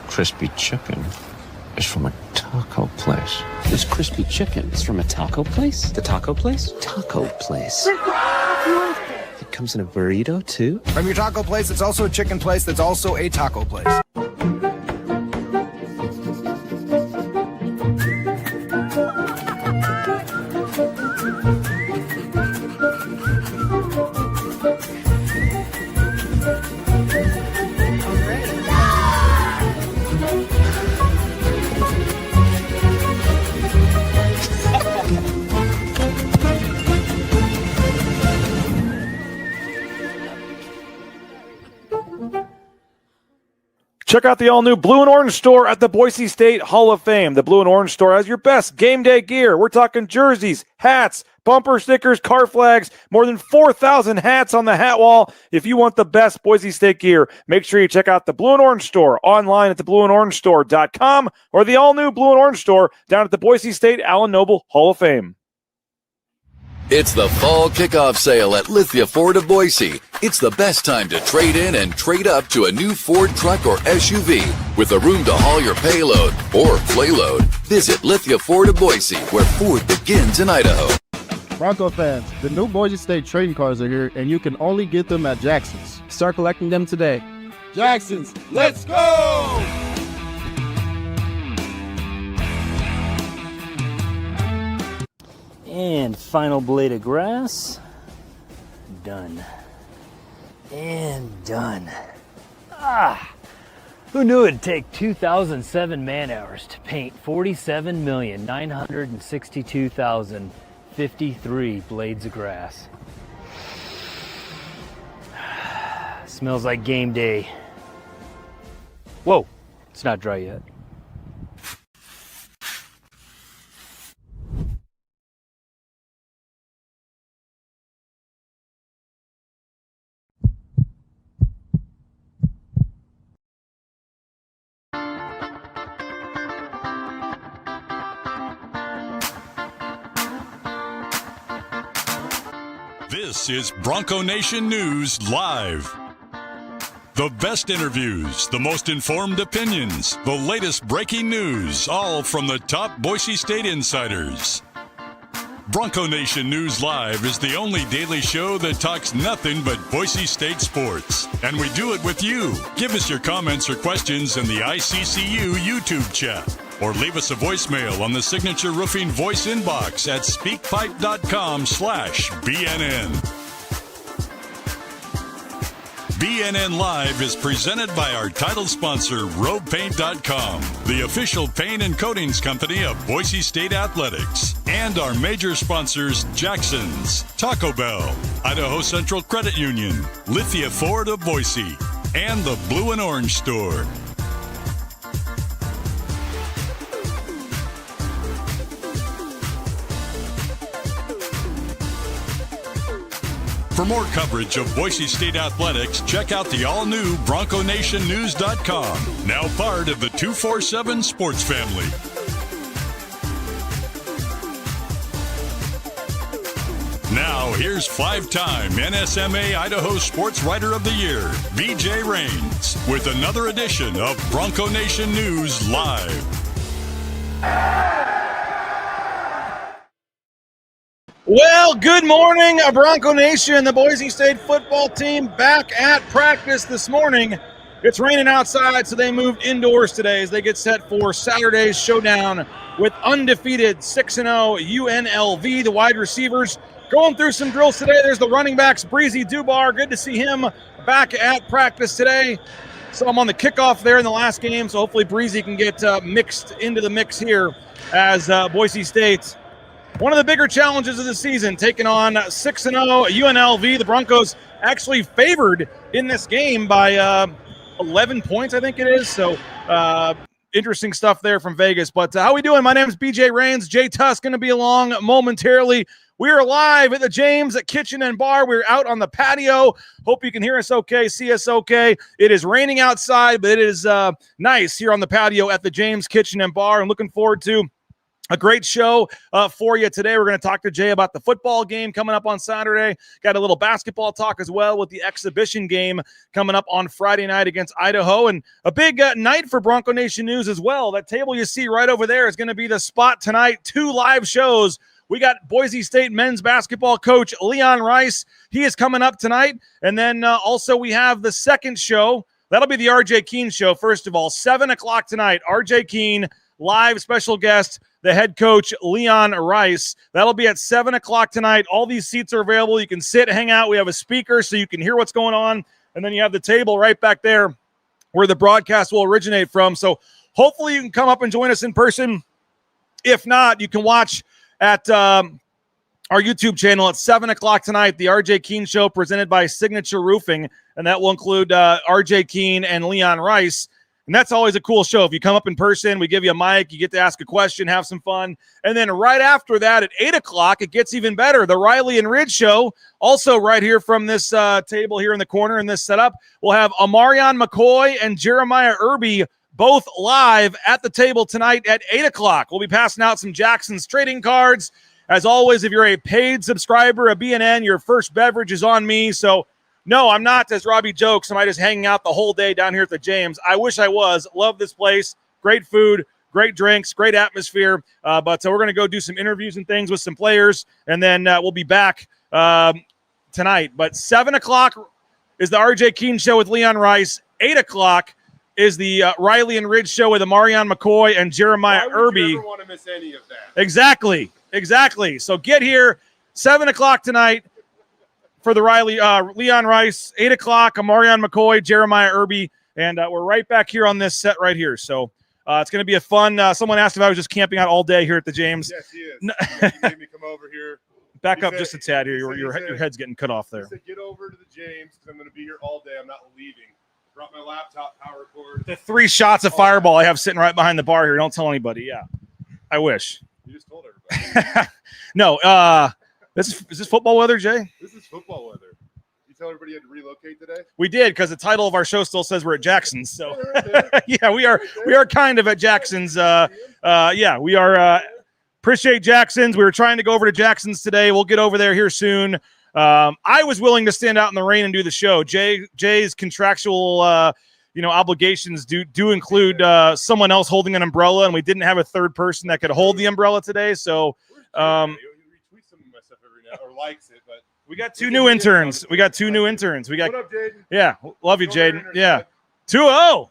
crispy chicken is from a taco place. This crispy chicken is from a taco place? The taco place? Taco place. It comes in a burrito, too? From your taco place, it's also a chicken place that's also a taco place. Check out the all-new Blue and Orange store at the Boise State Hall of Fame. The Blue and Orange store has your best game day gear. We're talking jerseys, hats, bumper stickers, car flags, more than 4,000 hats on the hat wall. If you want the best Boise State gear, make sure you check out the Blue and Orange store online at theblueandorangestore.com or the all-new Blue and Orange store down at the Boise State Allen Noble Hall of Fame. It's the fall kickoff sale at Lithia Ford of Boise. It's the best time to trade in and trade up to a new Ford truck or SUV with the room to haul your payload or playload. Visit Lithia Ford of Boise, where Ford begins in Idaho. Bronco fans, the new Boise State trading cards are here, and you can only get them at Jackson's. Start collecting them today. Jackson's, let's go! And final blade of grass. Done. And done. Who knew it'd take 2,007 man-hours to paint 47,962,053 blades of grass? Smells like game day. Whoa, it's not dry yet. This is Bronco Nation News Live. The best interviews, the most informed opinions, the latest breaking news, all from the top Boise State insiders. Bronco Nation News Live is the only daily show that talks nothing but Boise State sports. And we do it with you. Give us your comments or questions in the ICCU YouTube chat. Or leave us a voicemail on the Signature Roofing voice inbox at speakpipe.com/BNN. BNN Live is presented by our title sponsor, RoadPaint.com, the official paint and coatings company of Boise State Athletics, and our major sponsors, Jackson's, Taco Bell, Idaho Central Credit Union, Lithia Ford of Boise, and the Blue and Orange Store. For more coverage of Boise State athletics, check out the all-new BroncoNationNews.com, now part of the 247 Sports family. Now, here's five-time NSMA Idaho Sports Writer of the Year, BJ Rains, with another edition of Bronco Nation News Live. Well, good morning, Bronco Nation. The Boise State football team back at practice this morning. It's raining outside, so they moved indoors today as they get set for Saturday's showdown with undefeated 6-0 UNLV. The wide receivers going through some drills today. There's the running backs, Breezy Dubar. Good to see him back at practice today. So I'm on the kickoff there in the last game, so hopefully Breezy can get mixed into the mix here as Boise State. One of the bigger challenges of the season, taking on 6-0 UNLV. The Broncos actually favored in this game by 11 points, I think it is. So interesting stuff there from Vegas. But how we doing? My name is BJ Rains. Jay Tust going to be along momentarily. We are live at the James Kitchen and Bar. We're out on the patio. Hope you can hear us okay, see us okay. It is raining outside, but it is nice here on the patio at the James Kitchen and Bar. I'm looking forward to a great show for you today. We're going to talk to Jay about the football game coming up on Saturday. Got a little basketball talk as well with the exhibition game coming up on Friday night against Idaho. And a big night for Bronco Nation news as well. That table you see right over there is going to be the spot tonight. 2 live shows. We got Boise State men's basketball coach Leon Rice. He is coming up tonight. And then also we have the second show. That'll be the RJ Keene show. First of all, 7 o'clock tonight, RJ Keene, live special guest, the head coach, Leon Rice. That'll be at 7 o'clock tonight. All these seats are available. You can sit, hang out. We have a speaker so you can hear what's going on. And then you have the table right back there where the broadcast will originate from. So hopefully you can come up and join us in person. If not, you can watch at our YouTube channel at 7 o'clock tonight, the RJ Keene Show presented by Signature Roofing. And that will include RJ Keene and Leon Rice. And that's always a cool show. If you come up in person, we give you a mic, you get to ask a question, have some fun. And then right after that at 8 o'clock, it gets even better. The Riley and Ridge Show, also right here from this table here in the corner in this setup. We'll have Amarion McCoy and Jeremiah Irby both live at the table tonight at 8 o'clock. We'll be passing out some Jackson's trading cards. As always, if you're a paid subscriber of BNN, your first beverage is on me. So no, I'm not, as Robbie jokes, am I just hanging out the whole day down here at the James. I wish I was. Love this place. Great food, great drinks, great atmosphere. But we're going to go do some interviews and things with some players, and then we'll be back tonight. But 7 o'clock is the RJ Keene Show with Leon Rice. 8 o'clock is the Riley and Ridge Show with Amarion McCoy and Jeremiah Irby. You never want to miss any of that. Exactly. So get here, 7 o'clock tonight. For the Leon Rice, 8 o'clock, Amarion McCoy, Jeremiah Irby, and we're right back here on this set right here. So it's going to be a fun. Someone asked if I was just camping out all day here at the James. Yes, he is. He made me come over here. Back up just a tad here. Your head's getting cut off there. He said, get over to the James because I'm going to be here all day. I'm not leaving. Brought my laptop, power cord. The 3 shots of Fireball I have sitting right behind the bar here. Don't tell anybody. Yeah, I wish. You just told everybody. No. Is this football weather, Jay? This is football weather. You tell everybody you had to relocate today? We did, because the title of our show still says we're at Jackson's. So yeah, we are kind of at Jackson's. We are. Appreciate Jackson's. We were trying to go over to Jackson's today. We'll get over there here soon. I was willing to stand out in the rain and do the show. Jay's contractual obligations do include someone else holding an umbrella, and we didn't have a third person that could hold the umbrella today. So or likes it, but we got 2 new interns. We got what up, Jaden? Yeah, love you, Jaden. Yeah, 2-0.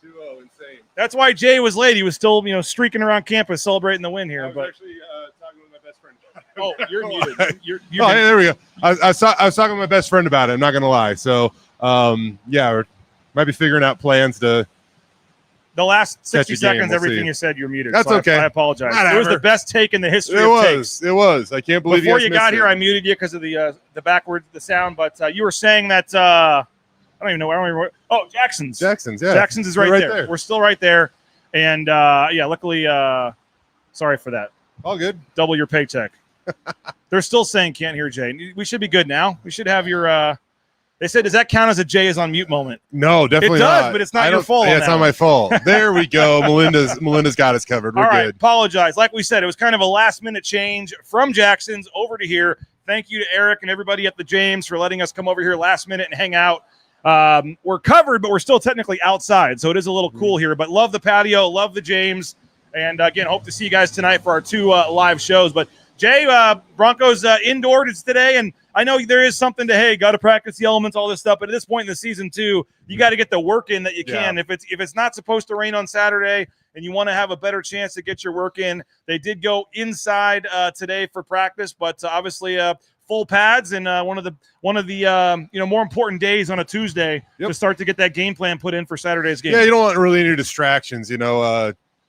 2-0, insane. That's why Jay was late. He was still, streaking around campus celebrating the win here. I was actually talking with my best friend. Oh, you're muted. You're hey, there we go. I was talking with my best friend about it. I'm not gonna lie. So, we might be figuring out plans to. The last 60 seconds, everything you said, you're muted. That's okay. I apologize. Whatever. It was the best take in the history of takes. It was. I can't believe before you got here, I muted you because of the sound. But you were saying that I don't even know where. Oh, Jackson's. Yeah. Jackson's is right there. We're still right there. And luckily, sorry for that. All good. Double your paycheck. They're still saying can't hear Jay. We should be good now. We should have your. They said, does that count as a Jay is on mute moment? No, definitely not. It does, but it's not your fault. Yeah, it's not my fault. There we go. Melinda's got us covered. We're good. Apologize. Like we said, it was kind of a last-minute change from Jackson's over to here. Thank you to Eric and everybody at the James for letting us come over here last minute and hang out. We're covered, but we're still technically outside, so it is a little cool here. But love the patio, love the James, and again, hope to see you guys tonight for our 2 live shows. But Jay, Broncos indoors today, and I know there is something to, got to practice the elements, all this stuff. But at this point in the season, too, you got to get the work in that you can. If it's not supposed to rain on Saturday and you want to have a better chance to get your work in, they did go inside today for practice, but obviously full pads and one of the more important days on a Tuesday to start to get that game plan put in for Saturday's game. Yeah, you don't want really any distractions,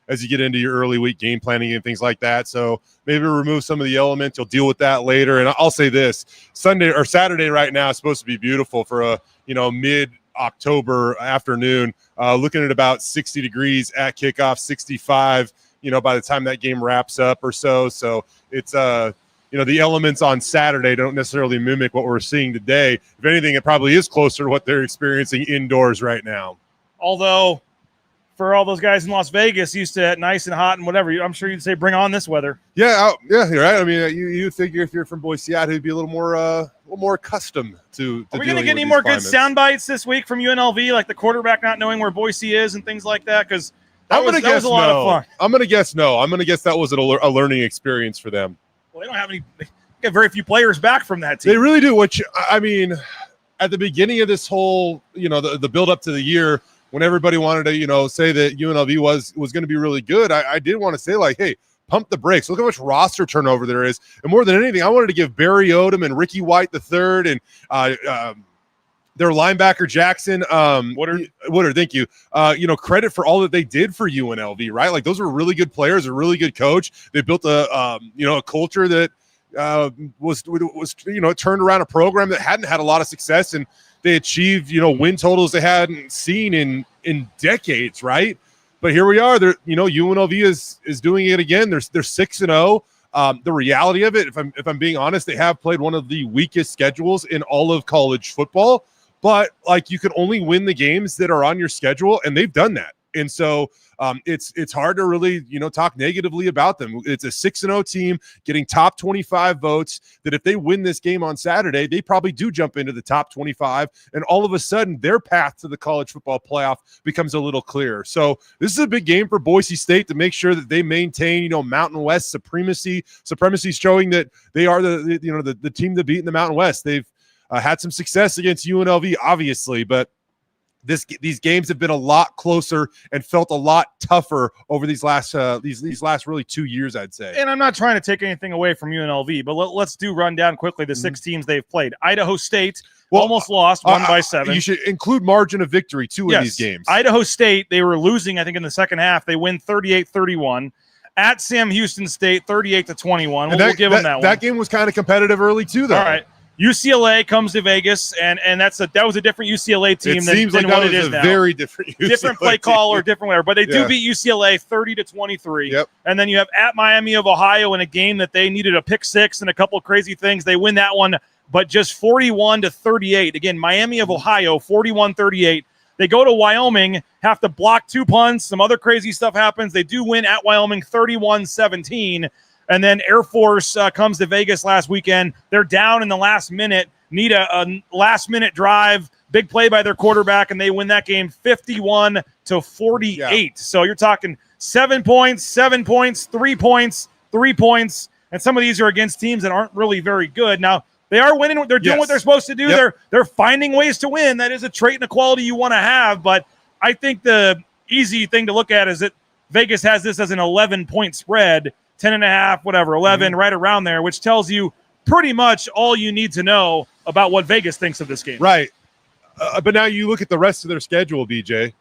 as you get into your early week game planning and things like that. So maybe remove some of the elements. You'll deal with that later. And I'll say this, Sunday or Saturday right now is supposed to be beautiful for a, mid-October afternoon, looking at about 60 degrees at kickoff, 65, by the time that game wraps up or so. So it's, the elements on Saturday don't necessarily mimic what we're seeing today. If anything, it probably is closer to what they're experiencing indoors right now. Although for all those guys in Las Vegas used to nice and hot and whatever. I'm sure you'd say, bring on this weather. Yeah, you're right. I mean, you figure if you're from Boise, Idaho, you'd be a little more accustomed to. Are we going to get any more good sound bites this week from UNLV, like the quarterback not knowing where Boise is and things like that? Because that was a lot of fun. I'm going to guess no. I'm going to guess that was a learning experience for them. Well, they don't have any. They get very few players back from that team. They really do. Which I mean, at the beginning of this whole, the build up to the year, when everybody wanted to, say that UNLV was going to be really good, I did want to say, like, hey, pump the brakes. Look how much roster turnover there is. And more than anything, I wanted to give Barry Odom and Ricky White III and their linebacker Jackson Woodard, thank you. Credit for all that they did for UNLV, right? Like, those were really good players, a really good coach. They built a culture that was it turned around a program that hadn't had a lot of success, and they achieved win totals they hadn't seen in decades, right? But here we are. UNLV is doing it again. They're 6-0. The reality of it, if I'm being honest, they have played one of the weakest schedules in all of college football. But like, you can only win the games that are on your schedule, and they've done that. And so it's hard to really, talk negatively about them. It's a 6-0 team getting top 25 votes that if they win this game on Saturday, they probably do jump into the top 25. And all of a sudden, their path to the college football playoff becomes a little clearer. So this is a big game for Boise State to make sure that they maintain, Mountain West supremacy showing that they are the team to beat in the Mountain West. They've had some success against UNLV, obviously, but these games have been a lot closer and felt a lot tougher over these last really 2 years, I'd say. And I'm not trying to take anything away from UNLV, but let's run down quickly the 6 teams they've played. Idaho State almost lost, won by 7. You should include margin of victory too in these games. Idaho State, they were losing, I think, in the second half. They win 38-31. At Sam Houston State, 38-21. We'll give them that one. That game was kind of competitive early too, though. All right. UCLA comes to Vegas, and that was a different UCLA team than what it is now. Very different UCLA different play call team. Or different whatever. But they do beat UCLA 30-23. Yep. And then you have at Miami of Ohio in a game that they needed a pick six and a couple of crazy things. They win that one, but just 41-38. Again, Miami of Ohio, 41-38. They go to Wyoming, have to block 2 punts. Some other crazy stuff happens. They do win at Wyoming 31-17. And then Air Force comes to Vegas last weekend. They're down in the last minute, need a last-minute drive, big play by their quarterback, and they win that game 51-48. Yeah. So you're talking 7 points, 7 points, 3 points, 3 points, and some of these are against teams that aren't really very good. Now, they are winning. They're doing what they're supposed to do. Yep. They're finding ways to win. That is a trait and a quality you want to have, but I think the easy thing to look at is that Vegas has this as an 11-point spread, 10.5, whatever, 11, right around there, which tells you pretty much all you need to know about what Vegas thinks of this game. Right. But now you look at the rest of their schedule, BJ,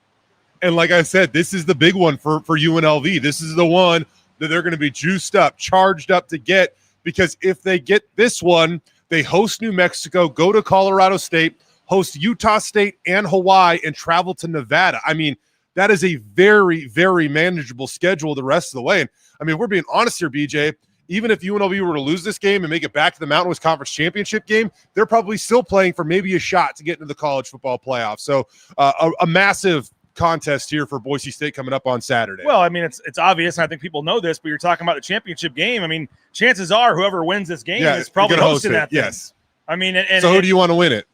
and like I said, this is the big one for UNLV. This is the one that they're going to be juiced up, charged up to get, because if they get this one, they host New Mexico, go to Colorado State, host Utah State and Hawaii, and travel to Nevada. I mean, that is a very, very manageable schedule the rest of the way. And I mean, we're being honest here, BJ. Even if UNLV were to lose this game and make it back to the Mountain West Conference Championship game, they're probably still playing for maybe a shot to get into the college football playoff. So a massive contest here for Boise State coming up on Saturday. Well, I mean, it's obvious, and I think people know this, but you're talking about the championship game. I mean, chances are whoever wins this game is probably hosting that thing. Yes. I mean, so who do you want to win it?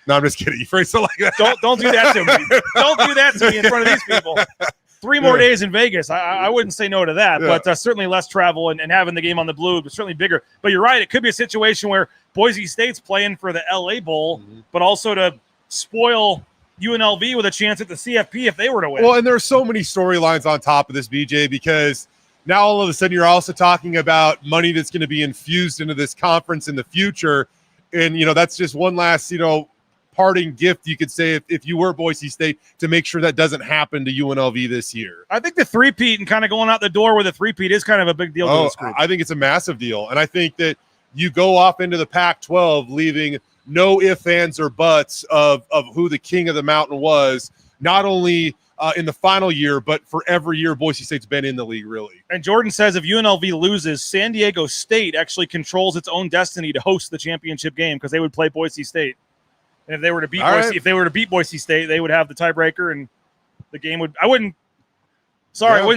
No, I'm just kidding. You phrase it like that. Don't do that to me. Don't do that to me in front of these people. 3 more days in Vegas. I wouldn't say no to that, but certainly less travel and having the game on the blue, but certainly bigger. But you're right. It could be a situation where Boise State's playing for the LA Bowl, but also to spoil UNLV with a chance at the CFP if they were to win. Well, and there are so many storylines on top of this, BJ, because now all of a sudden you're also talking about money that's going to be infused into this conference in the future. And, that's just one last, parting gift, you could say, if you were Boise State, to make sure that doesn't happen to UNLV this year. I think the three-peat and kind of going out the door with a three-peat is kind of a big deal to this group. I think it's a massive deal. And I think that you go off into the Pac-12 leaving no ifs, ands, or buts of who the king of the mountain was, not only in the final year, but for every year Boise State's been in the league, really. And Jordan says if UNLV loses, San Diego State actually controls its own destiny to host the championship game because they would play Boise State. And if they were to beat Boise State, they would have the tiebreaker, and the game would. I wouldn't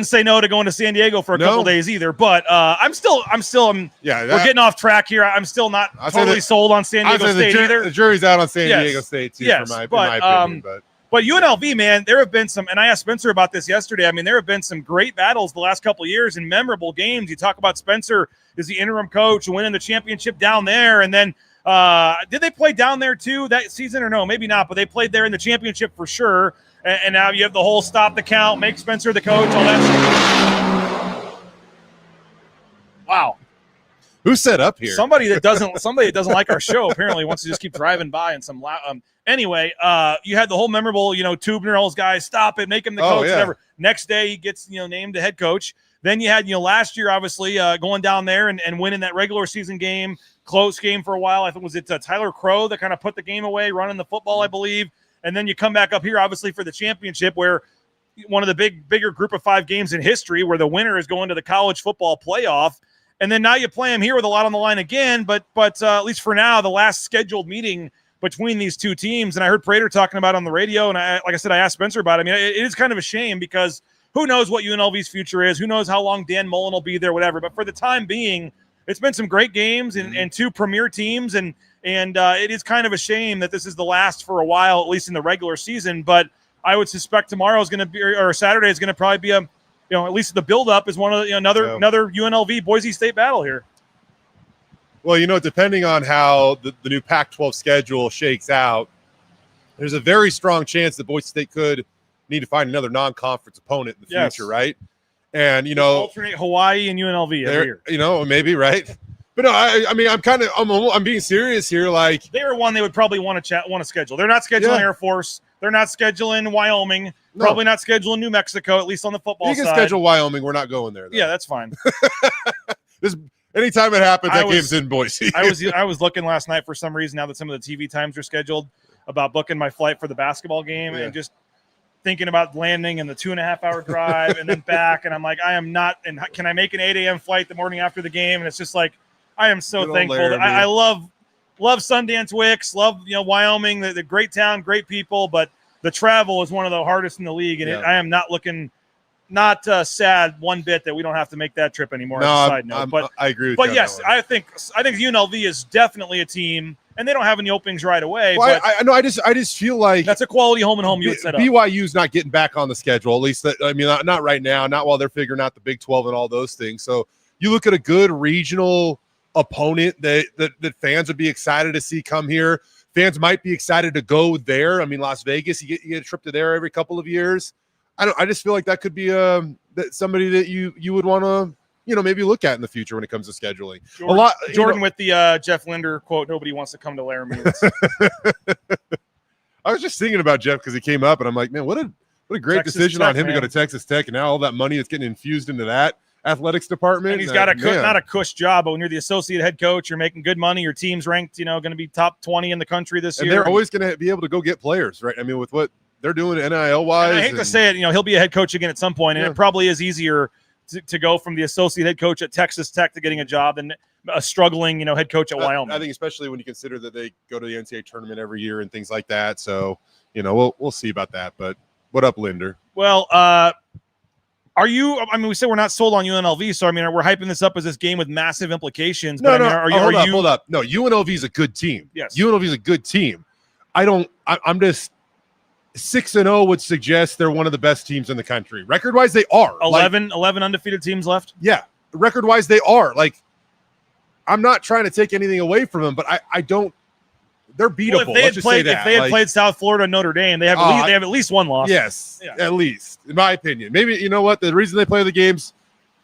say no to going to San Diego for a couple days either. But we're getting off track here. I'm still not totally sold on San Diego State either. The jury's out on San Diego State too, in my opinion. But UNLV, man, there have been some, and I asked Spencer about this yesterday. I mean, there have been some great battles the last couple of years and memorable games. You talk about Spencer as the interim coach winning the championship down there, and then did they play down there too that season or no? Maybe not, but they played there in the championship for sure. And now you have the whole stop the count, make Spencer the coach, all that stuff. Wow. Who's set up here? Somebody that doesn't like our show apparently wants to just keep driving by and some loud. Anyway, you had the whole memorable, Tubner, all those guys, stop it, make him the coach, whatever. Next day he gets, named the head coach. Then you had, last year, obviously, going down there and winning that regular season game, close game for a while. I think was it Tyler Crow that kind of put the game away, running the football, I believe. And then you come back up here, obviously, for the championship, where one of the bigger group of 5 games in history, where the winner is going to the college football playoff. And then now you play them here with a lot on the line again. But at least for now, the last scheduled meeting between these two teams, and I heard Prater talking about it on the radio, and like I said, I asked Spencer about it. I mean, it is kind of a shame because who knows what UNLV's future is? Who knows how long Dan Mullen will be there, whatever. But for the time being, it's been some great games and 2 premier teams, and it is kind of a shame that this is the last for a while, at least in the regular season. But I would suspect tomorrow is going to be, or Saturday is going to probably be at least the buildup is one of another UNLV Boise State battle here. Well, depending on how the new Pac-12 schedule shakes out, there's a very strong chance that Boise State could need to find another non-conference opponent in the future, right? And alternate Hawaii and UNLV every year. Maybe, right? But no, I mean, I'm being serious here. Like, they're one they would probably want to schedule. They're not scheduling Air Force. They're not scheduling Wyoming. No. Probably not scheduling New Mexico, at least on the football side. You can schedule Wyoming. We're not going there, though. Yeah, that's fine. Anytime it happens, that game's in Boise. I was looking last night for some reason, now that some of the TV times are scheduled, about booking my flight for the basketball game and just thinking about landing and the 2.5-hour drive and then back. And I'm like, I am not. And can I make an 8 a.m. flight the morning after the game? And it's just like, I am so thankful. I love Sundance Wicks, love Wyoming, the great town, great people, but the travel is one of the hardest in the league, and I am not looking sad one bit that we don't have to make that trip anymore. No, as a side note. But I agree with you. But you. yes, I think UNLV is definitely a team, and they don't have any openings right away. Well, but I just feel like that's a quality home and home you would set up. BYU's not getting back on the schedule, at least. Not right now, not while they're figuring out the Big 12 and all those things. So you look at a good regional opponent that fans would be excited to see come here. Fans might be excited to go there. I mean, Las Vegas, you get a trip to there every couple of years. I just feel like that could be somebody that you would want to maybe look at in the future when it comes to schedeling. Jordan with the Jeff Linder quote, "Nobody wants to come to Laramie." I was just thinking about Jeff because he came up, and I'm like, man, what a great Texas decision Tech, on him to go to Texas Tech, and now all that money that's getting infused into that athletics department. And he's got not a cush job, but when you're the associate head coach, you're making good money. Your team's ranked, going to be top 20 in the country this year. And they're always going to be able to go get players, right? I mean, with what they're doing NIL wise. I hate to say it, he'll be a head coach again at some point, and it probably is easier to go from the associate head coach at Texas Tech to getting a job than a struggling, head coach at Wyoming. I think especially when you consider that they go to the NCAA tournament every year and things like that. So, we'll see about that. But what up, Linder? Well, we said we're not sold on UNLV, so we're hyping this up as this game with massive implications. But hold up. No, UNLV is a good team. Yes. UNLV is a good team. I'm just 6-0 would suggest they're one of the best teams in the country. Record-wise, they are. 11 undefeated teams left? Yeah. Record-wise, they are. I'm not trying to take anything away from them, but I don't – they're beatable. If they had played South Florida and Notre Dame, they have at least one loss. Yes, at least, in my opinion. Maybe, you know what, the reason they play the games,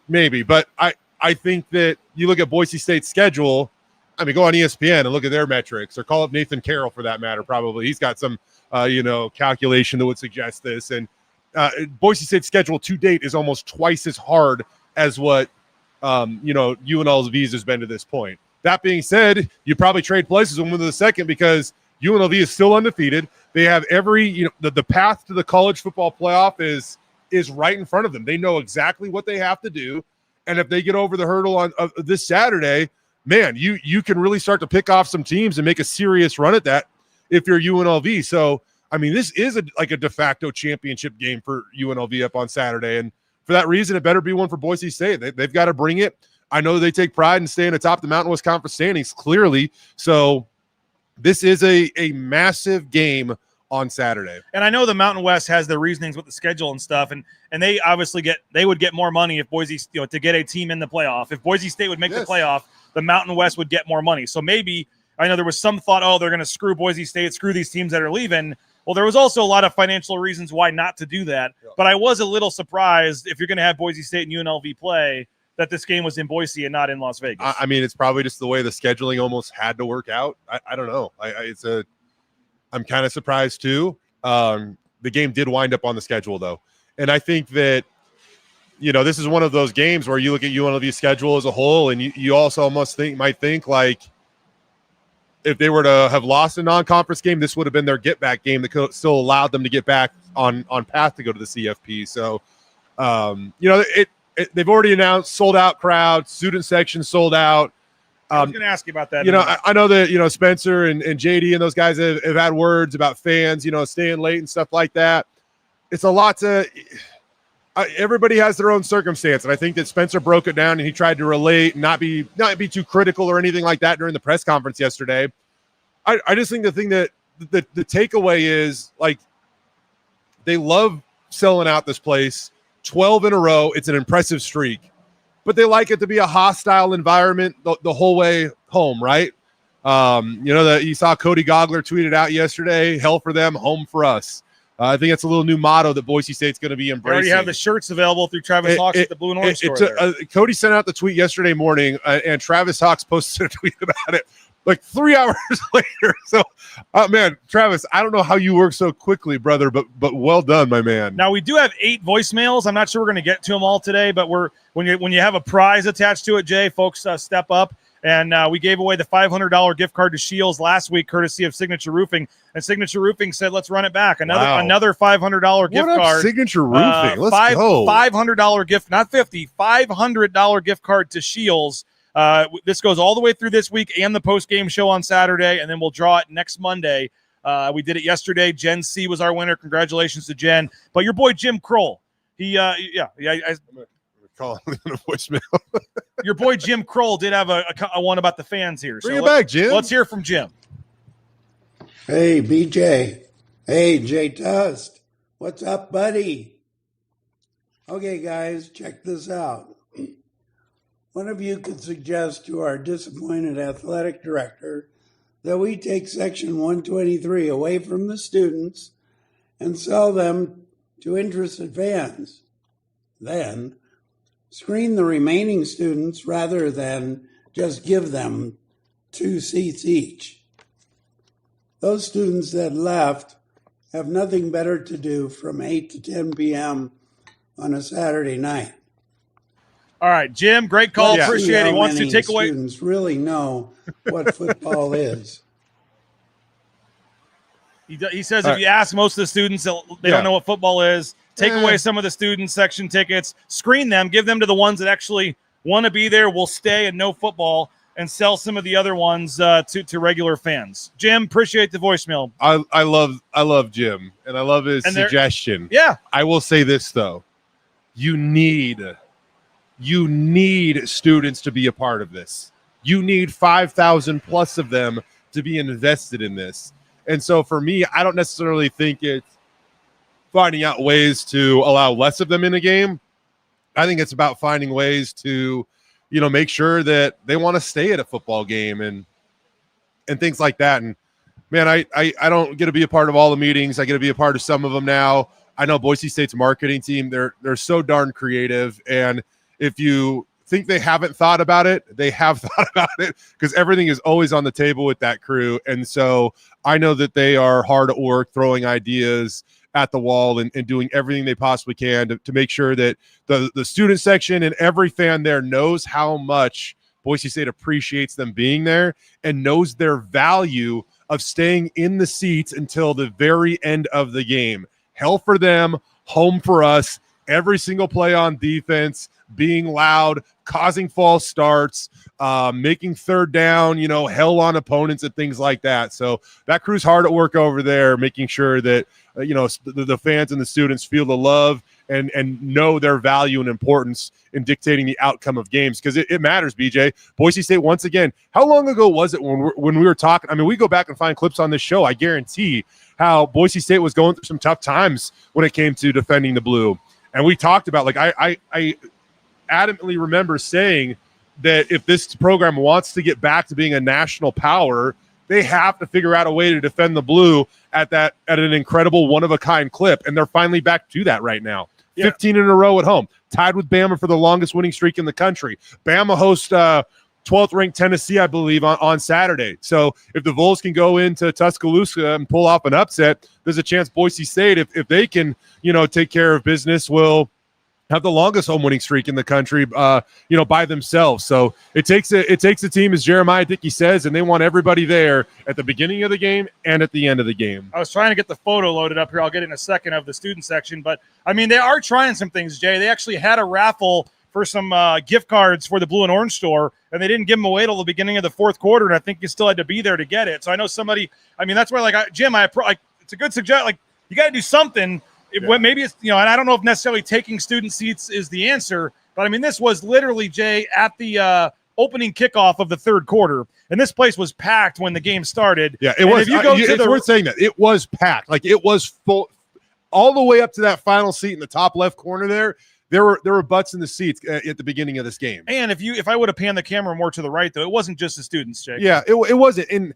maybe. But I think that you look at Boise State's schedule, go on ESPN and look at their metrics, or call up Nathan Carroll for that matter, probably. He's got some, calculation that would suggest this. And Boise State's schedule to date is almost twice as hard as what, UNLV's has been to this point. That being said, you probably trade places and win the second because UNLV is still undefeated. They have the path to the college football playoff is right in front of them. They know exactly what they have to do. And if they get over the hurdle on this Saturday, man, you can really start to pick off some teams and make a serious run at that if you're UNLV. So, I mean, this is like a de facto championship game for UNLV up on Saturday. And for that reason, it better be one for Boise State. They've got to bring it. I know they take pride in staying atop the Mountain West Conference standings, clearly. So this is a massive game on Saturday. And I know the Mountain West has their reasonings with the schedule and stuff, and they obviously would get more money if Boise, to get a team in the playoff. If Boise State would make the playoff, the Mountain West would get more money. So maybe, I know there was some thought, they're going to screw Boise State, screw these teams that are leaving. Well, there was also a lot of financial reasons why not to do that. Yeah. But I was a little surprised, if you're going to have Boise State and UNLV play, that this game was in Boise and not in Las Vegas. I mean, it's probably just the way the scheduling almost had to work out. I don't know. I'm kind of surprised too. The game did wind up on the schedule though. And I think that, this is one of those games where you look at UNLV's schedule as a whole, and you also almost might think like, if they were to have lost a non-conference game, this would have been their get-back game that could still allowed them to get back on path to go to the CFP. So, they've already announced sold-out crowd, student section sold out. I was going to ask you about that. I know that, Spencer and JD and those guys have had words about fans, staying late and stuff like that. It's a lot to everybody has their own circumstance. And I think that Spencer broke it down and he tried to relate and not be too critical or anything like that during the press conference yesterday. I just think the thing that the takeaway is, like, they love selling out this place 12 in a row. It's an impressive streak, but they like it to be a hostile environment the whole way home, right? You saw Cody Gogler tweeted out yesterday, hell for them, home for us. I think it's a little new motto that Boise State's going to be embracing. They already have the shirts available through Travis Hawks at the Blue and Orange store. Cody sent out the tweet yesterday morning, and Travis Hawks posted a tweet about it like 3 hours later. So, man, Travis, I don't know how you work so quickly, brother, but well done, my man. Now, we do have 8 voicemails. I'm not sure we're going to get to them all today, but when you have a prize attached to it, Jay, folks, step up. And we gave away the $500 gift card to Shields last week, courtesy of Signature Roofing. And Signature Roofing said, let's run it back. Another $500 gift card. Signature Roofing? Let's go. $500 gift, not 50, $500 gift card to Shields. This goes all the way through this week and the post-game show on Saturday, and then we'll draw it next Monday. We did it yesterday. Jen C. was our winner. Congratulations to Jen. But your boy Jim Kroll, call him in a voicemail. Your boy Jim Kroll did have a one about the fans here. Bring it back, Jim. Let's hear from Jim. Hey, BJ. Hey, Jay Tust. What's up, buddy? Okay, guys, check this out. One of you could suggest to our disappointed athletic director that we take Section 123 away from the students and sell them to interested fans. Then screen the remaining students rather than just give them 2 seats each. Those students that left have nothing better to do from 8 to 10 p.m. on a Saturday night. All right, Jim, great call. Let's Appreciate it. He wants to take away. Students really know what football is. He says if you ask most of the students, they don't know what football is. Take away some of the student section tickets, screen them, give them to the ones that actually want to be there, will stay and know football, and sell some of the other ones to regular fans. Jim, appreciate the voicemail. I love Jim, and I love his suggestion. Yeah. I will say this, though. You need students to be a part of this. You need 5,000 plus of them to be invested in this. And so for me, I don't necessarily think it's finding out ways to allow less of them in a game. I think it's about finding ways to, make sure that they want to stay at a football game and things like that. And man, I don't get to be a part of all the meetings. I get to be a part of some of them now. I know Boise State's marketing team, they're so darn creative. And if you think they haven't thought about it, they have thought about it, because everything is always on the table with that crew. And so I know that they are hard at work throwing ideas at the wall and doing everything they possibly can to make sure that the student section and every fan there knows how much Boise State appreciates them being there and knows their value of staying in the seats until the very end of the game. Hell for them, home for us, every single play on defense, being loud, causing false starts, making third down, hell on opponents and things like that. So that crew's hard at work over there, making sure that, the fans and the students feel the love and know their value and importance in dictating the outcome of games, because it matters, BJ. Boise State, once again, how long ago was it when we were talking? I mean, we go back and find clips on this show, I guarantee, how Boise State was going through some tough times when it came to defending the blue. And we talked about, like, I adamantly remember saying that if this program wants to get back to being a national power, they have to figure out a way to defend the blue at an incredible one-of-a-kind clip. And they're finally back to that right now. Yeah. 15 in a row at home, tied with Bama for the longest winning streak in the country. Bama hosts 12th-ranked Tennessee, I believe, on Saturday. So if the Vols can go into Tuscaloosa and pull off an upset, there's a chance Boise State, if they can, take care of business, will have the longest home winning streak in the country, by themselves. So it takes a team, as Jeremiah Dickey says, and they want everybody there at the beginning of the game and at the end of the game. I was trying to get the photo loaded up here. I'll get in a second of the student section, but I mean, they are trying some things, Jay. They actually had a raffle for some gift cards for the Blue and Orange store, and they didn't give them away till the beginning of the fourth quarter, and I think you still had to be there to get it. So I know somebody, I mean, that's why, Jim, it's a good suggestion. Like, you got to do something. Maybe it's, and I don't know if necessarily taking student seats is the answer, but I mean, this was literally, Jay, at the opening kickoff of the third quarter, and this place was packed when the game started. Yeah, it was. It's worth saying that. It was packed. Like, it was full all the way up to that final seat in the top left corner there. There were butts in the seats at the beginning of this game. And if I would have panned the camera more to the right, though, it wasn't just the students, Jay. Yeah, it wasn't. And,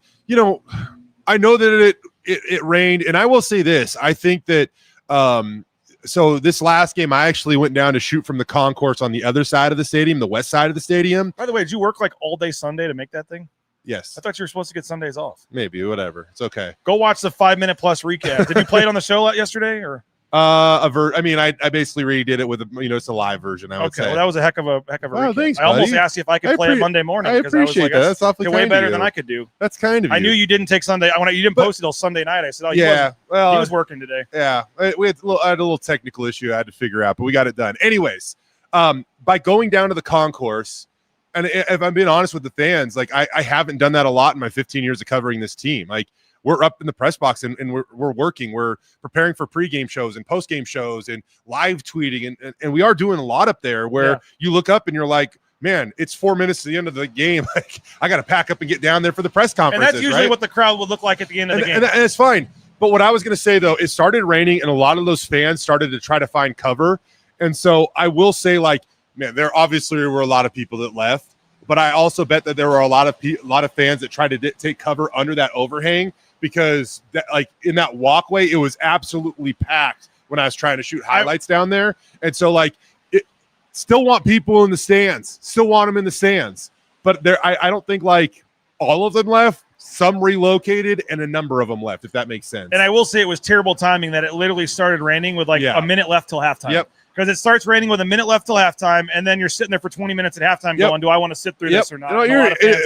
I know that it rained, and I will say this. I think that so this last game, I actually went down to shoot from the concourse on the other side of the stadium, the west side of the stadium. By the way, did you work like all day Sunday to make that thing? Yes. I thought you were supposed to get Sundays off. Maybe, whatever. It's okay. Go watch the 5-minute plus recap. Did you play it on the show yesterday, or? I basically redid it with it's a live version. I would say. Well, that was a heck of a recap. Thanks, I almost asked you if I could play it Monday morning. I appreciate that. That's awfully way better than I could do. That's kind of. I knew you didn't take Sunday. You didn't post it till Sunday night. I said, he was working today. Yeah, I had a little technical issue I had to figure out, but we got it done. Anyways, by going down to the concourse, and if I'm being honest with the fans, like I haven't done that a lot in my 15 years of covering this team. Like, we're up in the press box and we're working. We're preparing for pregame shows and postgame shows and live tweeting. And we are doing a lot up there where you look up and you're like, man, it's 4 minutes to the end of the game. Like, I got to pack up and get down there for the press conferences. And that's usually what the crowd would look like at the end of the game. And it's fine. But what I was going to say, though, it started raining and a lot of those fans started to try to find cover. And so I will say, like, man, there obviously were a lot of people that left. But I also bet that there were a lot of fans that tried to take cover under that overhang, because in that walkway, it was absolutely packed when I was trying to shoot highlights down there. And so, still want people in the stands, still want them in the stands. But I don't think all of them left. Some relocated, and a number of them left, if that makes sense. And I will say it was terrible timing that it literally started raining with a minute left till halftime. Yep. Because it starts raining with a minute left till halftime, and then you're sitting there for 20 minutes at halftime going, do I want to sit through this or not?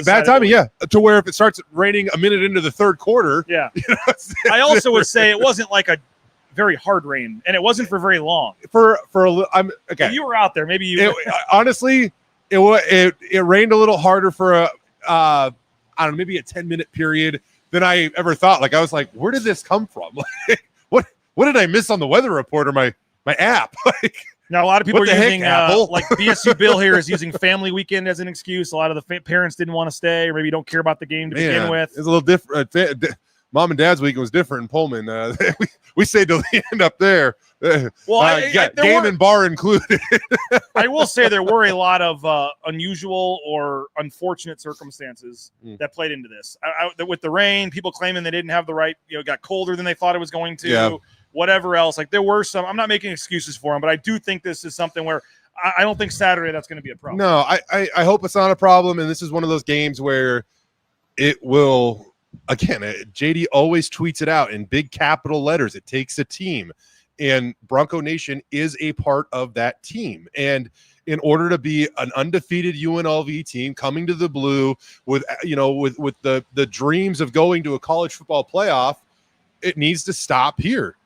Bad timing, to where if it starts raining a minute into the third quarter. Yeah. I also would say it wasn't like a very hard rain, and it wasn't for very long. For a little, okay. If you were out there, maybe you. Honestly, it rained a little harder for I don't know, maybe a 10-minute period than I ever thought. Like, I was like, where did this come from? What did I miss on the weather report or my app? Now, a lot of people are using like BSU Bill here is using family weekend as an excuse. A lot of the parents didn't want to stay, or maybe don't care about the game to begin with. It's a little different. Mom and Dad's weekend was different in Pullman. We stayed till the end up there. Game and bar included. I will say there were a lot of unusual or unfortunate circumstances that played into this. With the rain, people claiming they didn't have the right, got colder than they thought it was going to. Yeah. Whatever else. Like, there were some. I'm not making excuses for them, but I do think this is something where I don't think Saturday that's going to be a problem. No, I hope it's not a problem. And this is one of those games where it will. Again, JD always tweets it out in big capital letters. It takes a team, and Bronco Nation is a part of that team. And in order to be an undefeated UNLV team coming to the blue with the dreams of going to a college football playoff, it needs to stop here.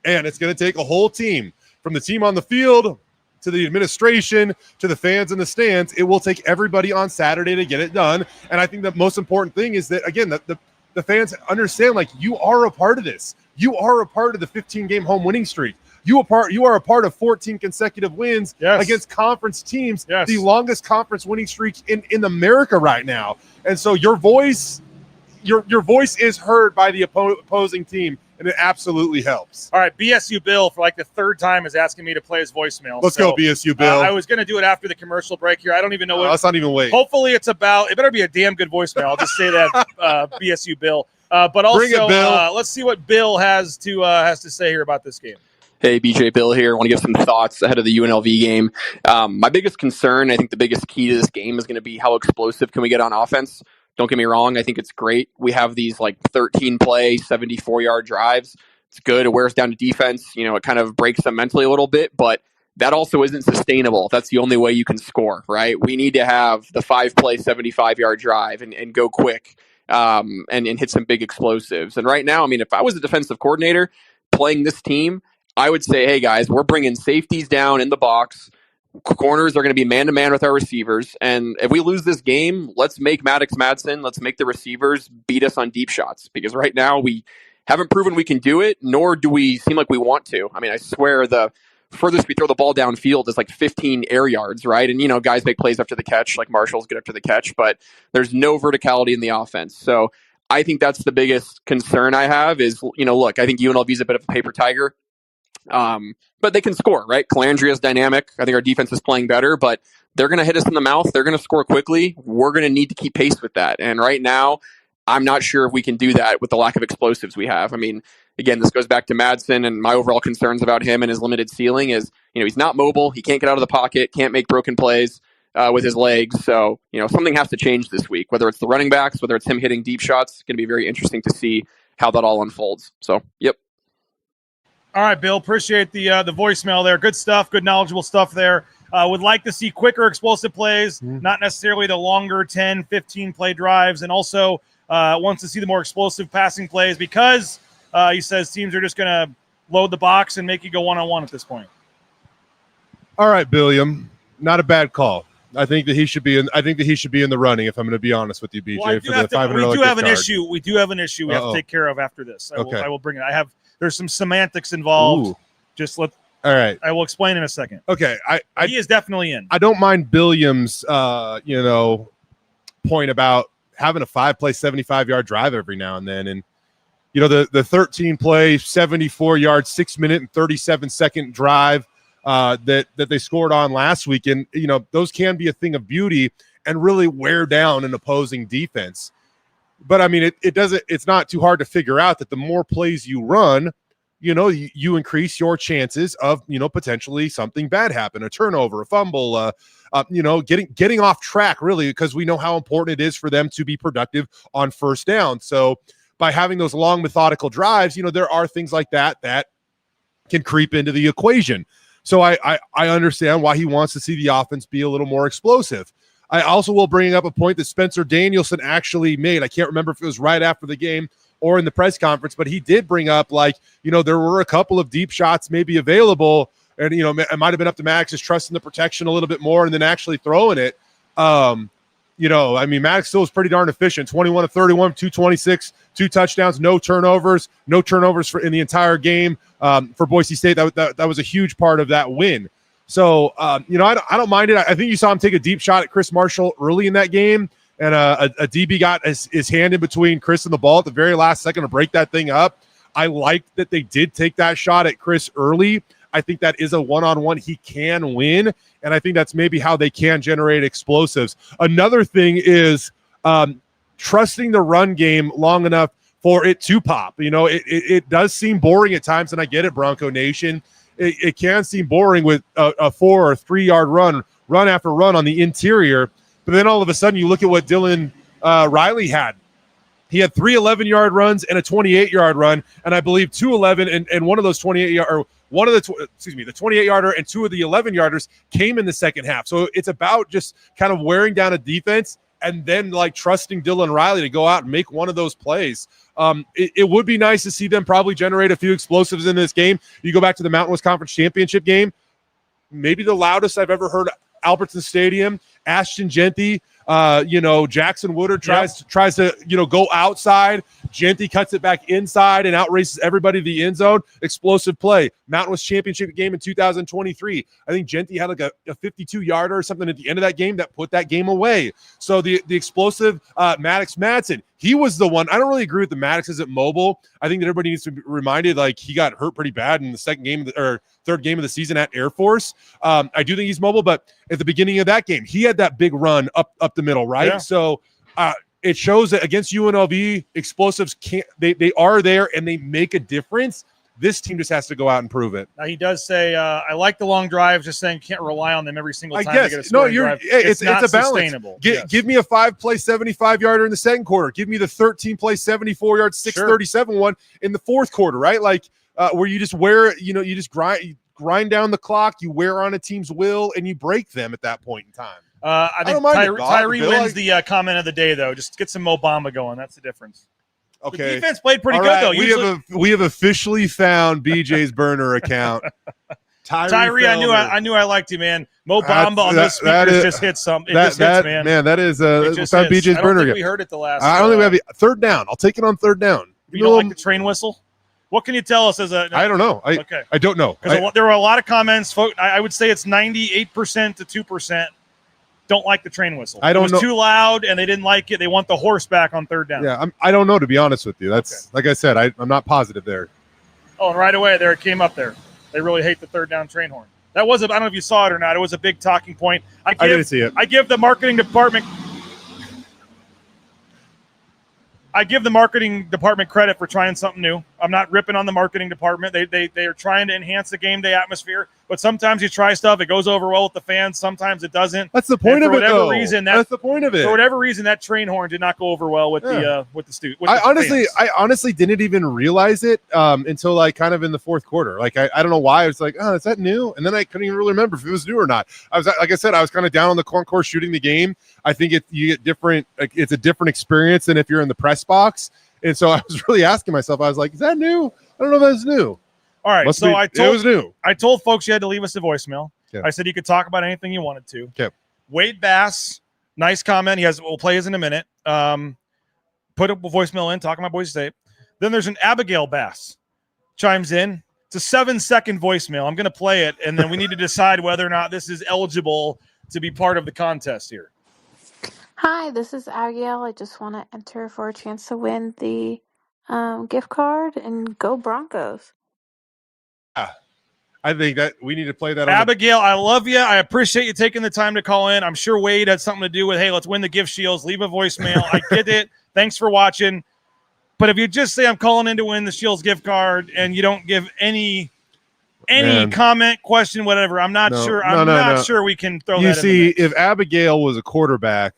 And it's going to take a whole team, from the team on the field to the administration, to the fans in the stands. It will take everybody on Saturday to get it done. And I think the most important thing is that, again, the fans understand, like, you are a part of this. You are a part of the 15-game home winning streak. You are a part of 14 consecutive wins against conference teams, the longest conference winning streak in America right now. And so your voice is heard by the opposing team, and it absolutely helps. All right, BSU Bill, for like the third time, is asking me to play his voicemail. Let's go, BSU Bill. I was going to do it after the commercial break here. I don't even know what. Let's not even wait. Hopefully it's about – it better be a damn good voicemail. I'll just say that, BSU Bill. But also, Bring it, Bill. Let's see what Bill has to say here about this game. Hey, BJ, Bill here. I want to give some thoughts ahead of the UNLV game. My biggest concern, I think the biggest key to this game is going to be how explosive can we get on offense. Don't get me wrong. I think it's great. We have these like 13-play, 74-yard drives. It's good. It wears down to defense. You know, it kind of breaks them mentally a little bit, but that also isn't sustainable. That's the only way you can score, right? We need to have the 5-play, 75-yard drive and go quick and hit some big explosives. And right now, I mean, if I was a defensive coordinator playing this team, I would say, hey, guys, we're bringing safeties down in the box. Corners are going to be man-to-man with our receivers. And if we lose this game, let's make Maddox Madsen, let's make the receivers beat us on deep shots. Because right now we haven't proven we can do it, nor do we seem like we want to. I mean, I swear the furthest we throw the ball downfield is like 15 air yards, right? And, you know, guys make plays after the catch, like Marshall's good after the catch, but there's no verticality in the offense. So I think that's the biggest concern I have is, you know, look, I think UNLV is a bit of a paper tiger. But they can score, right? Calandria is dynamic. I think our defense is playing better, but they're going to hit us in the mouth. They're going to score quickly. We're going to need to keep pace with that. And right now, I'm not sure if we can do that with the lack of explosives we have. I mean, again, this goes back to Madsen, and my overall concerns about him and his limited ceiling is, you know, he's not mobile. He can't get out of the pocket, can't make broken plays with his legs. So, you know, something has to change this week, whether it's the running backs, whether it's him hitting deep shots. It's going to be very interesting to see how that all unfolds. So, yep. All right, Bill, appreciate the voicemail there. Good stuff, good knowledgeable stuff there. Would like to see quicker explosive plays, not necessarily the longer 10, 15-play drives, and also wants to see the more explosive passing plays because he says teams are just going to load the box and make you go one-on-one at this point. All right, Billiam, not a bad call. I think that he should be in. I think that he should be in the running. If I'm going to be honest with you, BJ, well, for the $500 we do have an card. issue. We do have an issue. We have to take care of after this. I will bring it. There's some semantics involved. Ooh. All right. I will explain in a second. Okay. He is definitely in. I don't mind Billiam's, point about having a 5-play, 75-yard drive every now and then. And, you know, the 13-play, 74-yard, 6-minute and 37-second drive that they scored on last week. And, you know, those can be a thing of beauty and really wear down an opposing defense. But I mean, it's not too hard to figure out that the more plays you run, you know, you increase your chances of, you know, potentially something bad happen, a turnover, a fumble, getting off track, really, because we know how important it is for them to be productive on first down. So by having those long methodical drives, you know, there are things like that can creep into the equation. So I understand why he wants to see the offense be a little more explosive. I also will bring up a point that Spencer Danielson actually made. I can't remember if it was right after the game or in the press conference, but he did bring up, like, you know, there were a couple of deep shots maybe available, and, you know, it might have been up to Maddox just trusting the protection a little bit more and then actually throwing it. You know, I mean, Maddox still was pretty darn efficient, 21 of 31, 226, 2 touchdowns, no turnovers in the entire game for Boise State. That was a huge part of that win. So, you know, I don't mind it. I think you saw him take a deep shot at Chris Marshall early in that game, and a DB got his hand in between Chris and the ball at the very last second to break that thing up. I liked that they did take that shot at Chris early. I think that is a one-on-one he can win, and I think that's maybe how they can generate explosives. Another thing is trusting the run game long enough for it to pop. You know, it does seem boring at times, and I get it, Bronco Nation. It can seem boring with a 4 or 3 yard run after run on the interior. But then all of a sudden you look at what Dylan Riley had. He had 3 11-yard runs and a 28-yard run, and I believe 2 11 and one of those 28-yard or one of the 28-yarder and 2 of the 11-yarders came in the second half. So it's about just kind of wearing down a defense and then like trusting Dylan Riley to go out and make one of those plays. It would be nice to see them probably generate a few explosives in this game. You go back to the Mountain West Conference Championship game. maybe the loudest I've ever heard Albertsons Stadium. Ashton Genty, Jackson Woodard tries to go outside. Genty cuts it back inside and outraces everybody to the end zone. Explosive play. Mountain West Championship game in 2023. I think Genty had like a 52-yarder or something at the end of that game that put that game away. So the explosive Maddox Madsen, he was the one. I don't really agree with the Maddox isn't mobile. I think that everybody needs to be reminded, like, he got hurt pretty bad in the third game of the season at Air Force. I do think he's mobile, but at the beginning of that game, he had that big run up the middle, right? Yeah. So it shows that against UNLV, explosives they are there and they make a difference. This team just has to go out and prove it. Now, he does say, I like the long drives, just saying can't rely on them every single time to get a scoring drive. It's not a balance. Sustainable. Give me a 5-play 75-yarder in the second quarter. Give me the 13-play 74-yard 637 one in the fourth quarter, right? Like where you just you just grind down the clock, you wear on a team's will, and you break them at that point in time. I think Tyree wins the comment of the day, though. Just get some Mo Bamba going. That's the difference. Okay. The defense played pretty good, though. We have officially found BJ's burner account. Tyree, I knew I liked you, man. Mo Bamba on those speakers just hit some. It just hits, man. Man, that is found BJ's burner. I don't think we heard it the last. I don't think we have a third down. I'll take it on third down. You don't like the train whistle? What can you tell us as a? I don't know. I don't know. There were a lot of comments. I would say it's 98% to 2%. Don't like the train whistle. It was too loud, and they didn't like it. They want the horse back on third down. Yeah, I don't know, to be honest with you. That's like I said, I'm not positive there. Oh, and right away there it came up there. They really hate the third down train horn. That was I don't know if you saw it or not. It was a big talking point. I didn't see it. I give the marketing department credit for trying something new. I'm not ripping on the marketing department. They are trying to enhance the game day atmosphere. But sometimes you try stuff, it goes over well with the fans. Sometimes it doesn't. That's the point of it, though. That's the point of it. For whatever reason, that train horn did not go over well with the student. I honestly didn't even realize it until like kind of in the fourth quarter. Like I don't know why. I was like, oh, is that new? And then I couldn't even really remember if it was new or not. I was like I said, I was kind of down on the concourse shooting the game. I think you get different. Like, it's a different experience than if you're in the press box. And so I was really asking myself. I was like, is that new? I don't know if that's new. All right, it was new. I told folks you had to leave us a voicemail. Yeah. I said you could talk about anything you wanted to. Okay. Wade Bass, nice comment. We'll play his in a minute. Put a voicemail in, talking about Boise State. Then there's an Abigail Bass chimes in. It's a 7-second voicemail. I'm going to play it, and then we need to decide whether or not this is eligible to be part of the contest here. Hi, this is Abigail. I just want to enter for a chance to win the gift card and go Broncos. I think that we need to play that. Abigail, I love you. I appreciate you taking the time to call in. I'm sure Wade had something to do with, hey, let's win the gift shields. Leave a voicemail. I get it. Thanks for watching. But if you just say I'm calling in to win the Shields gift card and you don't give any comment, question, whatever, I'm not sure. I'm not sure we can throw that in. You see, if Abigail was a quarterback,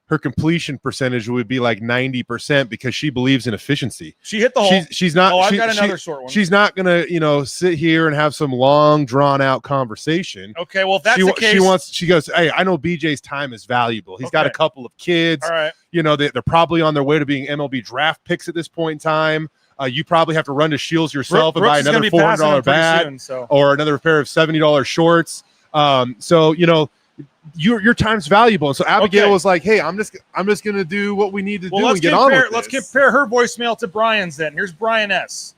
her completion percentage would be like 90% because she believes in efficiency. She hit the hole. She's not. I've got another short one. She's not gonna, sit here and have some long, drawn out conversation. Okay, well, if that's the case, she goes, hey, I know BJ's time is valuable. He's got a couple of kids. All right. They're probably on their way to being MLB draft picks at this point in time. You probably have to run to Shields yourself and buy another $400 bat or another pair of $70 shorts. Your time's valuable. And so Abigail was like, hey, I'm just gonna do what we need to do and get on with this. Let's compare her voicemail to Brian's then. Here's Brian S.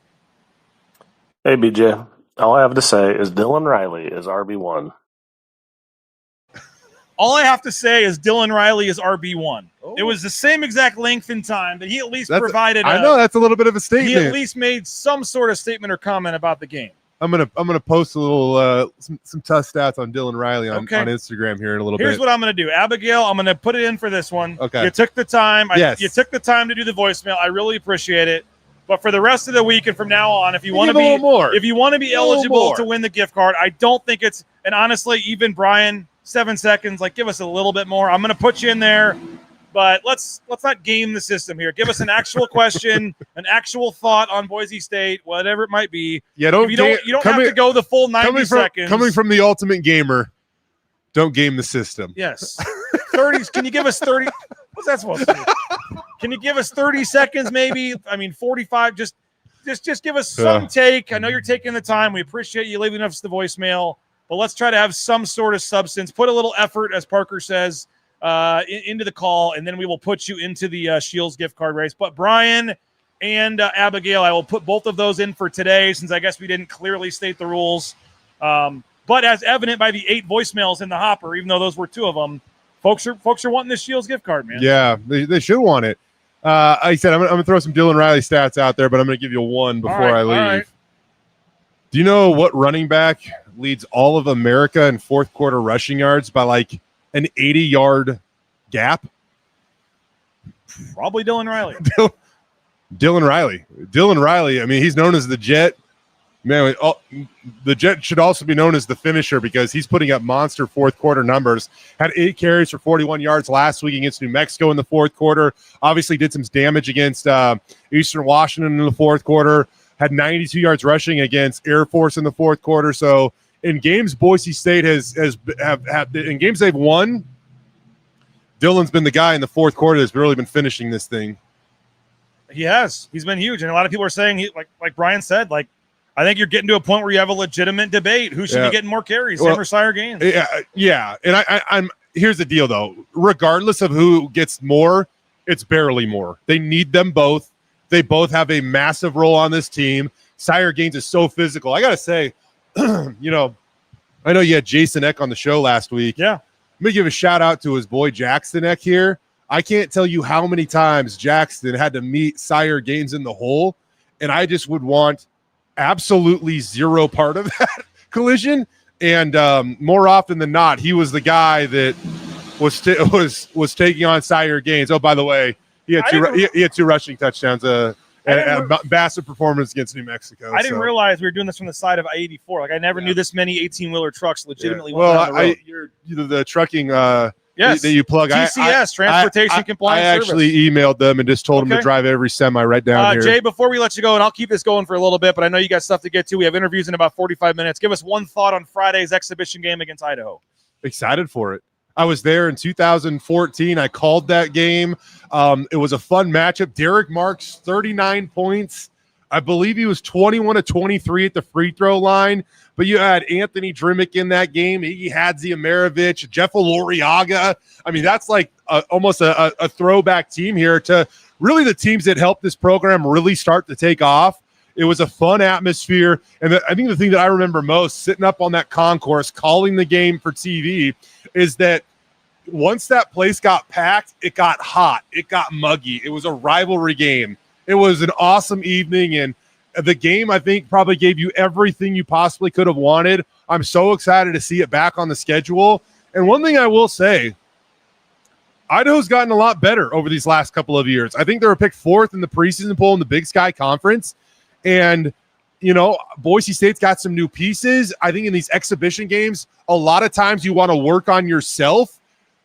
Hey BJ. All I have to say is Dylan Riley is RB1. All I have to say is Dylan Riley is RB1. Oh. It was the same exact length in time, but he at least provided. I know that's a little bit of a statement. He at least made some sort of statement or comment about the game. I'm gonna post a little some tough stats on Dylan Riley on Instagram here in a little bit. Here's what I'm gonna do, Abigail. I'm gonna put it in for this one. Okay. You took the time. Yes. You took the time to do the voicemail. I really appreciate it. But for the rest of the week and from now on, if you want to be eligible to win the gift card, I don't think it's. And honestly, even Brian, 7 seconds. Like, give us a little bit more. I'm gonna put you in there. But let's not game the system here. Give us an actual question, an actual thought on Boise State, whatever it might be. Yeah, you don't have to go the full 90 seconds. Coming from the ultimate gamer, don't game the system. Yes. 30s. Can you give us 30? What's that supposed to be? Can you give us 30 seconds maybe? I mean, 45. Just give us some take. I know you're taking the time. We appreciate you leaving us the voicemail. but let's try to have some sort of substance. Put a little effort, as Parker says, into the call, and then we will put you into the Shields gift card race. But Brian and Abigail, I will put both of those in for today, since I guess we didn't clearly state the rules. But as evident by the 8 voicemails in the hopper, even though those were 2 of them, folks are wanting this Shields gift card, man. Yeah, they should want it. Like I said, I'm going to throw some Dylan Riley stats out there, but I'm going to give you one before I leave. Right. Do you know what running back leads all of America in fourth quarter rushing yards by like an 80-yard gap? Probably Dylan Riley. Dylan Riley. I mean, he's known as the Jet. Man, the Jet should also be known as the finisher because he's putting up monster fourth quarter numbers. Had 8 carries for 41 yards last week against New Mexico in the fourth quarter. Obviously did some damage against Eastern Washington in the fourth quarter. Had 92 yards rushing against Air Force in the fourth quarter. So in games Boise State has in games they've won, Dylan's been the guy in the fourth quarter that's really been finishing this thing. He has. He's been huge. And a lot of people are saying, like Brian said, like, I think you're getting to a point where you have a legitimate debate. Who should be getting more carries, him or Sire Gaines? Yeah. And I'm here's the deal, though. Regardless of who gets more, it's barely more. They need them both. They both have a massive role on this team. Sire Gaines is so physical. I got to say, I know you had Jason Eck on the show last week. Yeah. Let me give a shout out to his boy Jackson Eck here. I can't tell you how many times Jackson had to meet Sire Gaines in the hole, and I just would want absolutely zero part of that collision. And more often than not, he was the guy that was taking on Sire Gaines. Oh, by the way, he had 2 rushing touchdowns. And a massive performance against New Mexico. I didn't realize we were doing this from the side of I-84. Like, I never knew this many 18-wheeler trucks legitimately went down the road. You're the trucking yes. that you plug. TCS, Transportation Compliance I actually emailed them and just told them to drive every semi right down here. Jay, before we let you go, and I'll keep this going for a little bit, but I know you got stuff to get to. We have interviews in about 45 minutes. Give us one thought on Friday's exhibition game against Idaho. Excited for it. I was there in 2014. I called that game. It was a fun matchup. Derek Marks, 39 points. I believe he was 21 of 23 at the free throw line. But you had Anthony Drimmick in that game. He had Ziamarovich, Jeff Oloriaga. I mean, that's like almost a throwback team here to really the teams that helped this program really start to take off. It was a fun atmosphere. And I think the thing that I remember most, sitting up on that concourse, calling the game for TV, is that once that place got packed, it got hot. It got muggy. It was a rivalry game. It was an awesome evening, and the game, I think, probably gave you everything you possibly could have wanted. I'm so excited to see it back on the schedule. And one thing I will say, Idaho's gotten a lot better over these last couple of years. I think they were picked 4th in the preseason poll in the Big Sky Conference. And, Boise State's got some new pieces. I think in these exhibition games, a lot of times you want to work on yourself.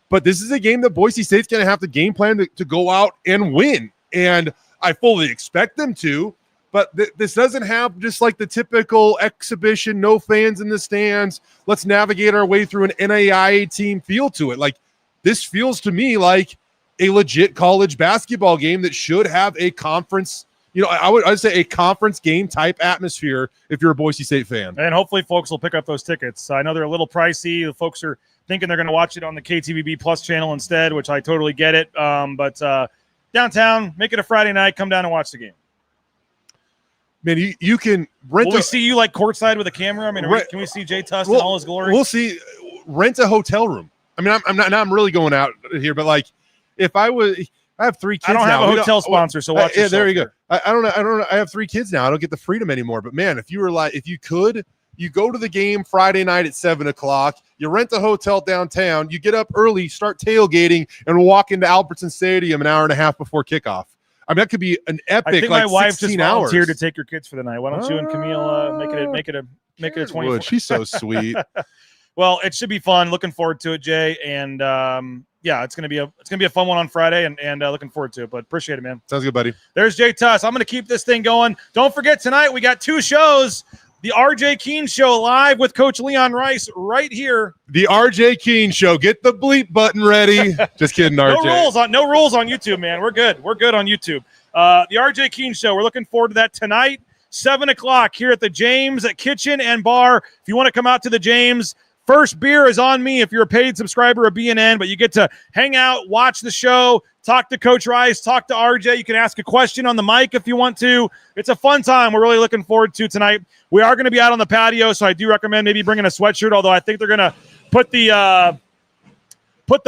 But this is a game that Boise State's going to have to game plan to go out and win. And I fully expect them to. But this doesn't have just like the typical exhibition, no fans in the stands, let's navigate our way through an NAIA team feel to it. Like, this feels to me like a legit college basketball game that should have a conference, I'd say a conference game type atmosphere if you're a Boise State fan. And hopefully folks will pick up those tickets. I know they're a little pricey. The folks are thinking they're going to watch it on the KTVB Plus channel instead, which I totally get it. But downtown, make it a Friday night, come down and watch the game. Man, you can rent. Will we see you like courtside with a camera? I mean, can we see Jay Tust in all his glory? We'll see. Rent a hotel room. I mean, I'm really going out here, but like, if I have 3 kids. I don't have now. a hotel sponsor, so watch. Yeah, there you go. I don't know. I have 3 kids now. I don't get the freedom anymore. But man, if you could, you go to the game Friday night at 7:00. You rent a hotel downtown. You get up early, start tailgating, and walk into Albertsons Stadium an hour and a half before kickoff. I mean, that could be an epic. I think my wife just volunteered hours. to take your kids for the night. Why don't you and Camille make it a 24? She's so sweet. Well, it should be fun. Looking forward to it, Jay. And it's gonna be a fun one on Friday, and looking forward to it. But appreciate it, man. Sounds good, buddy. There's Jay Tust. I'm gonna keep this thing going. Don't forget tonight we got 2 shows. The RJ Keene Show live with Coach Leon Rice right here. The RJ Keene Show. Get the bleep button ready. Just kidding, RJ. No rules on YouTube, man. We're good. We're good on YouTube. The RJ Keene Show. We're looking forward to that tonight. 7 o'clock here at the James Kitchen and Bar. If you want to come out to the James, first beer is on me if you're a paid subscriber of BNN, but you get to hang out, watch the show, talk to Coach Rice, talk to RJ. You can ask a question on the mic if you want to. It's a fun time. We're really looking forward to tonight. We are going to be out on the patio, so I do recommend maybe bringing a sweatshirt, although I think they're going to put the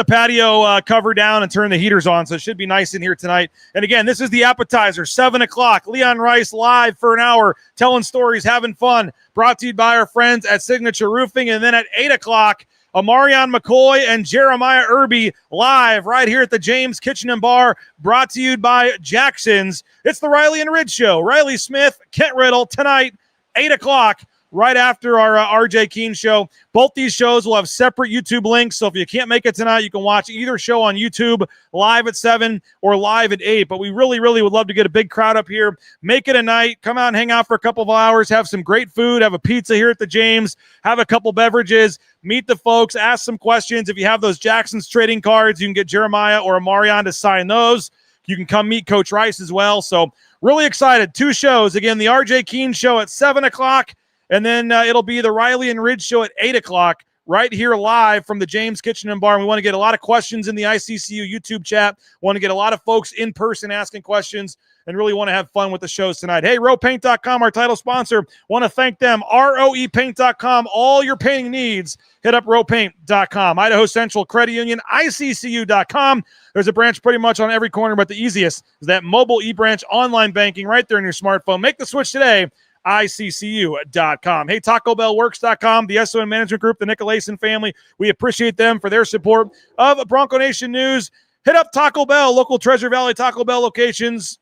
patio cover down and turn the heaters on, so it should be nice in here tonight. And again, this is the appetizer, 7 o'clock. Leon Rice live for an hour, telling stories, having fun, brought to you by our friends at Signature Roofing. And then at 8 o'clock, Amarion McCoy and Jeremiah Irby live right here at the James Kitchen and Bar, brought to you by Jackson's. It's the Riley and Ridge Show. Riley Smith, Kent Riddle, tonight, 8 o'clock. Right after our RJ Keene show. Both these shows will have separate YouTube links, so if you can't make it tonight, you can watch either show on YouTube live at 7 or live at 8. But we really, really would love to get a big crowd up here. Make it a night. Come out and hang out for a couple of hours, have some great food, have a pizza here at the James, have a couple beverages, meet the folks, ask some questions. If you have those Jackson's trading cards, you can get Jeremiah or Amarion to sign those. You can come meet Coach Rice as well. So really excited. 2 shows. Again, the RJ Keene show at 7 o'clock. And then it'll be the Riley and Ridge show at 8 o'clock right here live from the James Kitchen and Bar. And we want to get a lot of questions in the ICCU YouTube chat. Want to get a lot of folks in person asking questions and really want to have fun with the shows tonight. Hey, RoePaint.com, our title sponsor. Want to thank them. ROEPaint.com. All your painting needs, hit up RoePaint.com. Idaho Central Credit Union, ICCU.com. There's a branch pretty much on every corner, but the easiest is that mobile e-branch online banking right there in your smartphone. Make the switch today. ICCU.com. Hey, TacoBellWorks.com, the SON Management Group, the Nicolason family. We appreciate them for their support of Bronco Nation News. Hit up Taco Bell, local Treasure Valley Taco Bell locations.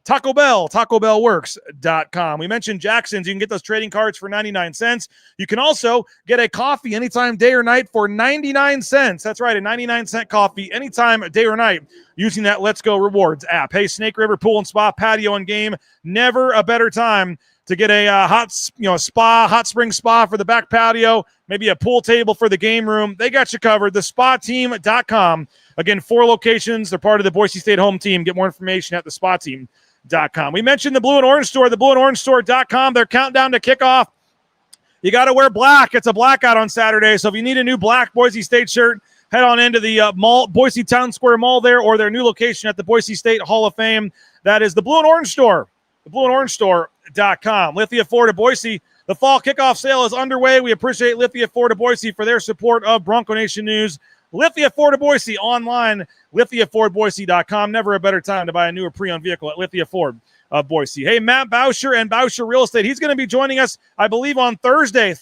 Taco Bell, TacoBellWorks.com. We mentioned Jackson's. You can get those trading cards for 99 cents. You can also get a coffee anytime, day or night for 99 cents. That's right, a 99-cent coffee anytime, day or night, using that Let's Go Rewards app. Hey, Snake River Pool and Spa, patio and game. Never a better time to get a hot spring spa for the back patio, maybe a pool table for the game room. They got you covered. TheSpaTeam.com. Again, 4 locations. They're part of the Boise State home team. Get more information at TheSpaTeam.com. We mentioned the Blue and Orange Store, theblueandorangestore.com. Their countdown to kickoff. You got to wear black. It's a blackout on Saturday. So if you need a new black Boise State shirt, head on into the mall, Boise Town Square Mall there, or their new location at the Boise State Hall of Fame. That is the Blue and Orange Store. TheBlueandOrangeStore.com. Lithia Ford of Boise. The fall kickoff sale is underway. We appreciate Lithia Ford of Boise for their support of Bronco Nation News. Lithia Ford of Boise online, LithiaFordBoise.com. Never a better time to buy a new or pre-owned vehicle at Lithia Ford of Boise. Hey, Matt Bauscher and Bauscher Real Estate. He's going to be joining us, I believe, on Thursday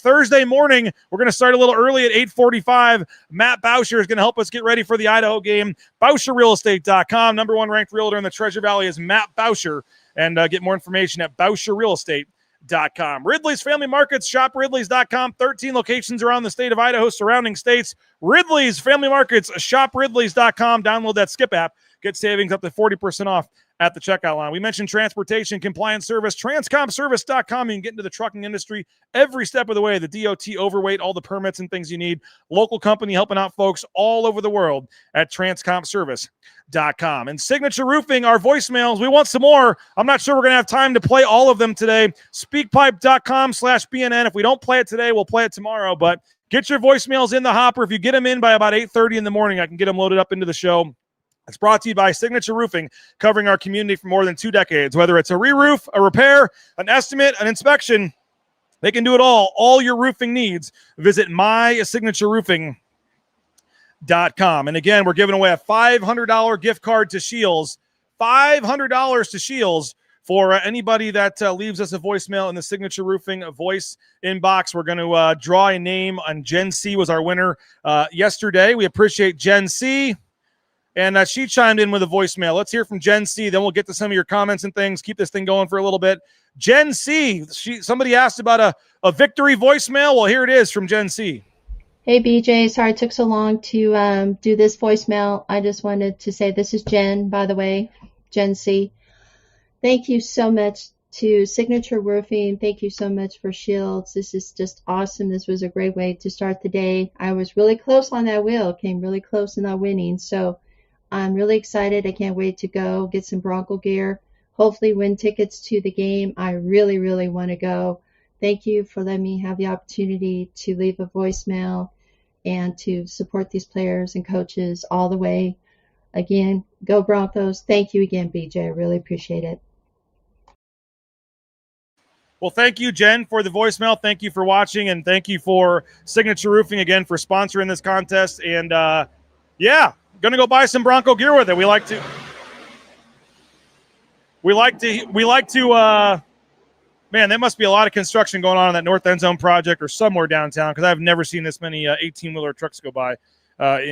morning. We're going to start a little early at 8:45. Matt Bauscher is going to help us get ready for the Idaho game. BauscherRealEstate.com. Number 1 ranked realtor in the Treasure Valley is Matt Bauscher. And get more information at BauscherRealEstate.com. Ridley's Family Markets, ShopRidleys.com. 13 locations around the state of Idaho, surrounding states. Ridley's Family Markets, ShopRidleys.com. Download that Skip app. Get savings up to 40% off at the checkout line. We mentioned transportation compliance service, transcomservice.com. You can get into the trucking industry every step of the way. The DOT overweight, all the permits and things you need. Local company helping out folks all over the world at transcomservice.com. And Signature Roofing, our voicemails. We want some more. I'm not sure we're going to have time to play all of them today. Speakpipe.com/BNN. If we don't play it today, we'll play it tomorrow. But get your voicemails in the hopper. If you get them in by about 8:30 in the morning, I can get them loaded up into the show. It's brought to you by Signature Roofing, covering our community for more than 2 decades. Whether it's a re-roof, a repair, an estimate, an inspection, they can do it all your roofing needs. Visit mysignatureroofing.com. And again, we're giving away a $500 gift card to Shields. $500 to Shields for anybody that leaves us a voicemail in the Signature Roofing voice inbox. We're going to draw a name, and Jen C was our winner yesterday. We appreciate Jen C. And she chimed in with a voicemail. Let's hear from Jen C. Then we'll get to some of your comments and things. Keep this thing going for a little bit. Jen C. Somebody asked about a victory voicemail. Well, here it is from Jen C. Hey, BJ. Sorry it took so long to do this voicemail. I just wanted to say this is Jen, by the way, Jen C. Thank you so much to Signature Roofing. Thank you so much for Shields. This is just awesome. This was a great way to start the day. I was really close on that wheel. Came really close in not winning. So I'm really excited. I can't wait to go get some Bronco gear. hopefully win tickets to the game. I really, really want to go. Thank you for letting me have the opportunity to leave a voicemail and to support these players and coaches all the way. Again, go Broncos. Thank you again, BJ. I really appreciate it. Well, thank you, Jen, for the voicemail. Thank you for watching, and thank you for Signature Roofing again for sponsoring this contest. And yeah, gonna go buy some Bronco gear with it. We like to. Man, there must be a lot of construction going on in that north end zone project or somewhere downtown, because I've never seen this many 18-wheeler trucks go by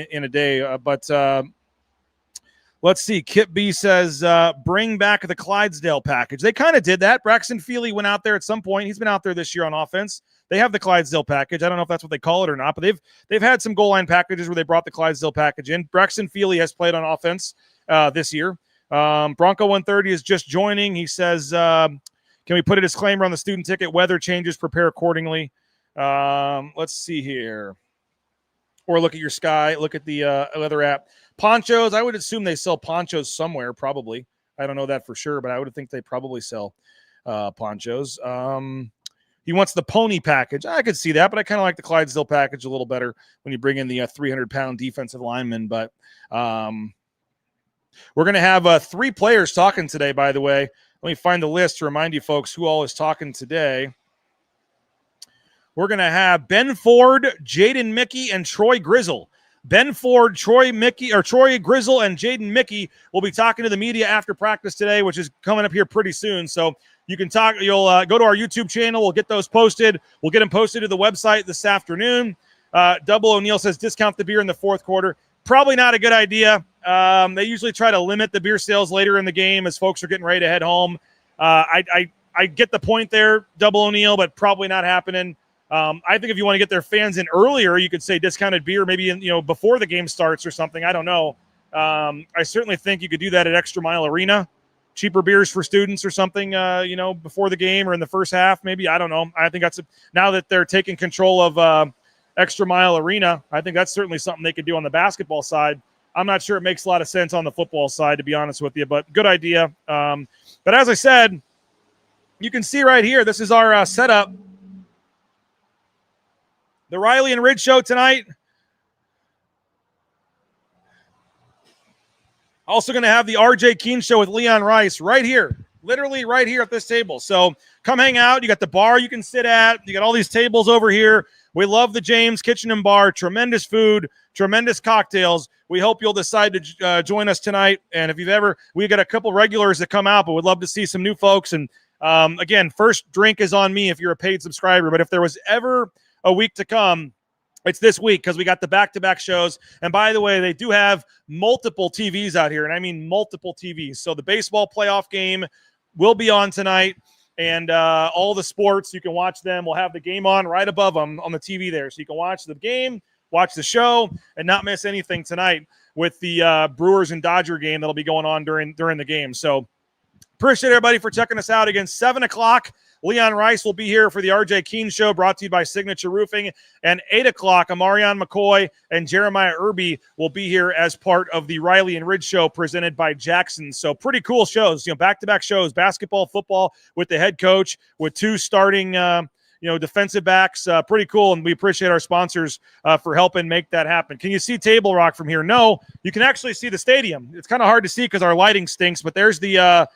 in a day. But let's see. Kip B says, bring back the Clydesdale package. They kind of did that. Braxton Feely went out there at some point. He's been out there this year on offense. They have the Clydesdale package. I don't know if that's what they call it or not, but they've had some goal line packages where they brought the Clydesdale package in. Braxton Feely has played on offense this year. Bronco 130 is just joining. He says, can we put a disclaimer on the student ticket? Weather changes, prepare accordingly. Let's see here. Or look at your sky. Look at the other app. Ponchos, I would assume they sell ponchos somewhere, probably. I don't know that for sure, but I would think they probably sell ponchos. He wants the pony package. I could see that, but I kind of like the Clydesdale package a little better when you bring in the 300-pound defensive lineman. But we're going to have 3 players talking today, by the way. Let me find the list to remind you folks who all is talking today. We're going to have Ben Ford, Jaden Mickey, and Troy Grizzle. Ben Ford, Troy Grizzle, and Jaden Mickey will be talking to the media after practice today, which is coming up here pretty soon. So you can talk. You'll go to our YouTube channel. We'll get those posted. We'll get them posted to the website this afternoon. Double O'Neill says discount the beer in the fourth quarter. Probably not a good idea. They usually try to limit the beer sales later in the game as folks are getting ready to head home. I get the point there, Double O'Neill, but probably not happening. I think if you want to get their fans in earlier, you could say discounted beer maybe before the game starts or something. I don't know. I certainly think you could do that at Extra Mile Arena. Cheaper beers for students or something, before the game or in the first half, maybe. I don't know. I think now that they're taking control of Extra Mile Arena, I think that's certainly something they could do on the basketball side. I'm not sure it makes a lot of sense on the football side, to be honest with you, but good idea. But as I said, you can see right here, this is our setup. The Riley and Ridge show tonight. Also going to have the RJ Keene show with Leon Rice right here, literally right here at this table. So come hang out. You got the bar you can sit at. You got all these tables over here. We love the James Kitchen and Bar. Tremendous food, tremendous cocktails. We hope you'll decide to join us tonight. And if we got a couple regulars that come out, but we'd love to see some new folks. And again, first drink is on me if you're a paid subscriber. But if there was ever a week to come, it's this week, because we got the back-to-back shows. And by the way, they do have multiple TVs out here, and I mean multiple TVs. So the baseball playoff game will be on tonight, and all the sports, you can watch them. We'll have the game on right above them on the TV there. So you can watch the game, watch the show, and not miss anything tonight with the Brewers and Dodger game that'll be going on during the game. So appreciate everybody for checking us out. Again, 7 o'clock. Leon Rice will be here for the RJ Keene show, brought to you by Signature Roofing. And 8 o'clock, Amarion McCoy and Jeremiah Irby will be here as part of the Riley and Ridge show presented by Jackson. So pretty cool shows, back-to-back shows, basketball, football with the head coach, with 2 starting, defensive backs. Pretty cool, and we appreciate our sponsors for helping make that happen. Can you see Table Rock from here? No, you can actually see the stadium. It's kind of hard to see because our lighting stinks, but there's the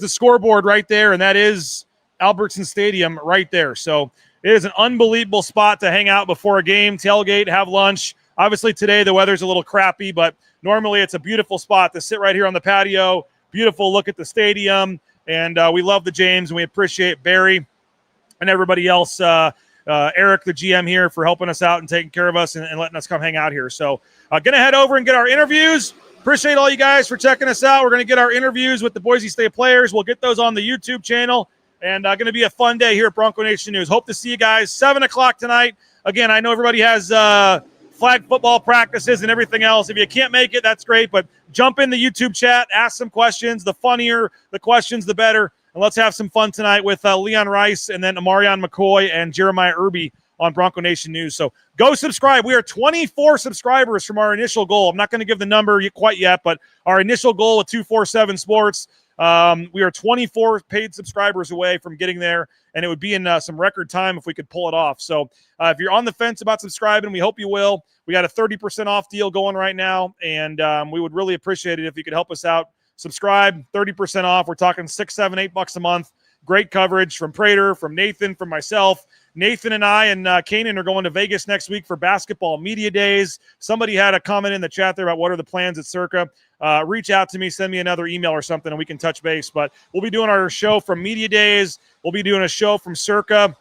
scoreboard right there, and that is Albertsons Stadium right there. So it is an unbelievable spot to hang out before a game, tailgate, have lunch. Obviously today the weather's a little crappy, but normally it's a beautiful spot to sit right here on the patio. Beautiful look at the stadium, and we love the James, and we appreciate Barry and everybody else, Eric, the GM here, for helping us out and taking care of us and letting us come hang out here. So going to head over and get our interviews. Appreciate all you guys for checking us out. We're going to get our interviews with the Boise State players. We'll get those on the YouTube channel. And going to be a fun day here at Bronco Nation News. Hope to see you guys 7 o'clock tonight. Again, I know everybody has flag football practices and everything else. If you can't make it, that's great. But jump in the YouTube chat, ask some questions. The funnier the questions, the better. And let's have some fun tonight with Leon Rice and then Amarion McCoy and Jeremiah Irby on Bronco Nation News. So go subscribe. We are 24 subscribers from our initial goal. I'm not going to give the number quite yet, but our initial goal at 247 Sports. We are 24 paid subscribers away from getting there, and it would be in some record time if we could pull it off. So if you're on the fence about subscribing, we hope you will. We got a 30% off deal going right now, and we would really appreciate it if you could help us out. Subscribe, 30% off. We're talking $6, $7, $8 a month. Great coverage from Prater, from Nathan, from myself. Nathan and I and Kanan are going to Vegas next week for basketball media days. Somebody had a comment in the chat there about what are the plans at Circa. Reach out to me, send me another email or something, and we can touch base. But we'll be doing our show from media days. We'll be doing a show from Circa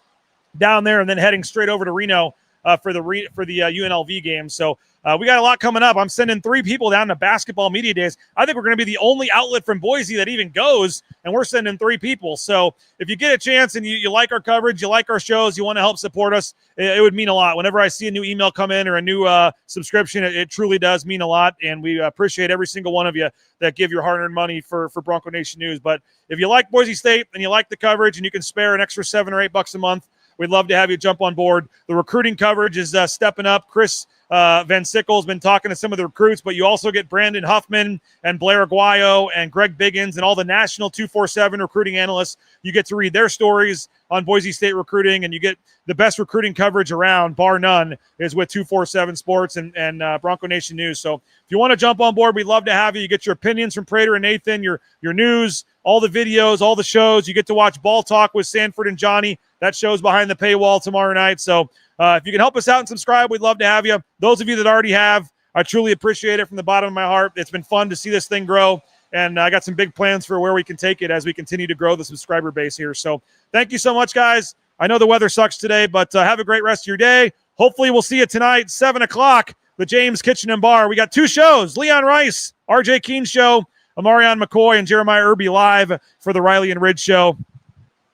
down there and then heading straight over to Reno for the UNLV game. So we got a lot coming up. I'm sending 3 people down to basketball media days. I think we're going to be the only outlet from Boise that even goes, and we're sending 3 people. So if you get a chance and you like our coverage, you like our shows, you want to help support us, it would mean a lot. Whenever I see a new email come in or a new subscription, it truly does mean a lot, and we appreciate every single one of you that give your hard-earned money for Bronco Nation News. But if you like Boise State and you like the coverage and you can spare an extra $7 or $8 a month, we'd love to have you jump on board. The recruiting coverage is stepping up. Chris Van Sickle's been talking to some of the recruits, but you also get Brandon Huffman and Blair Aguayo and Greg Biggins and all the national 247 recruiting analysts. You get to read their stories on Boise State recruiting, and you get the best recruiting coverage around, bar none, is with 247 Sports and Bronco Nation News. So if you want to jump on board, we'd love to have you. You get your opinions from Prater and Nathan, your news, all the videos, all the shows. You get to watch Ball Talk with Sanford and Johnny. That show's behind the paywall tomorrow night. So if you can help us out and subscribe, we'd love to have you. Those of you that already have, I truly appreciate it from the bottom of my heart. It's been fun to see this thing grow, and I got some big plans for where we can take it as we continue to grow the subscriber base here. So thank you so much, guys. I know the weather sucks today, but have a great rest of your day. Hopefully we'll see you tonight, 7 o'clock, the James Kitchen and Bar. We got 2 shows, Leon Rice, RJ Keene Show, Amarion McCoy, and Jeremiah Irby live for the Riley and Ridge Show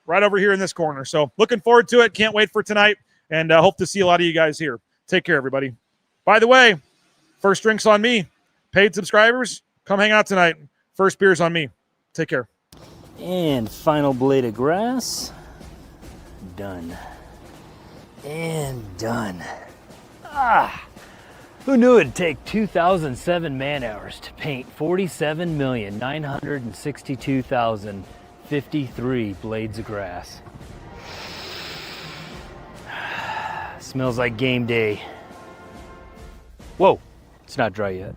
right over here in this corner. So looking forward to it. Can't wait for tonight, and hope to see a lot of you guys here. Take care, everybody. By the way, first drinks on me. Paid subscribers, come hang out tonight. First beers on me. Take care. And final blade of grass. Done. And done. Who knew it'd take 2,007 man-hours to paint 47,962,053 blades of grass? Smells like game day. Whoa, it's not dry yet.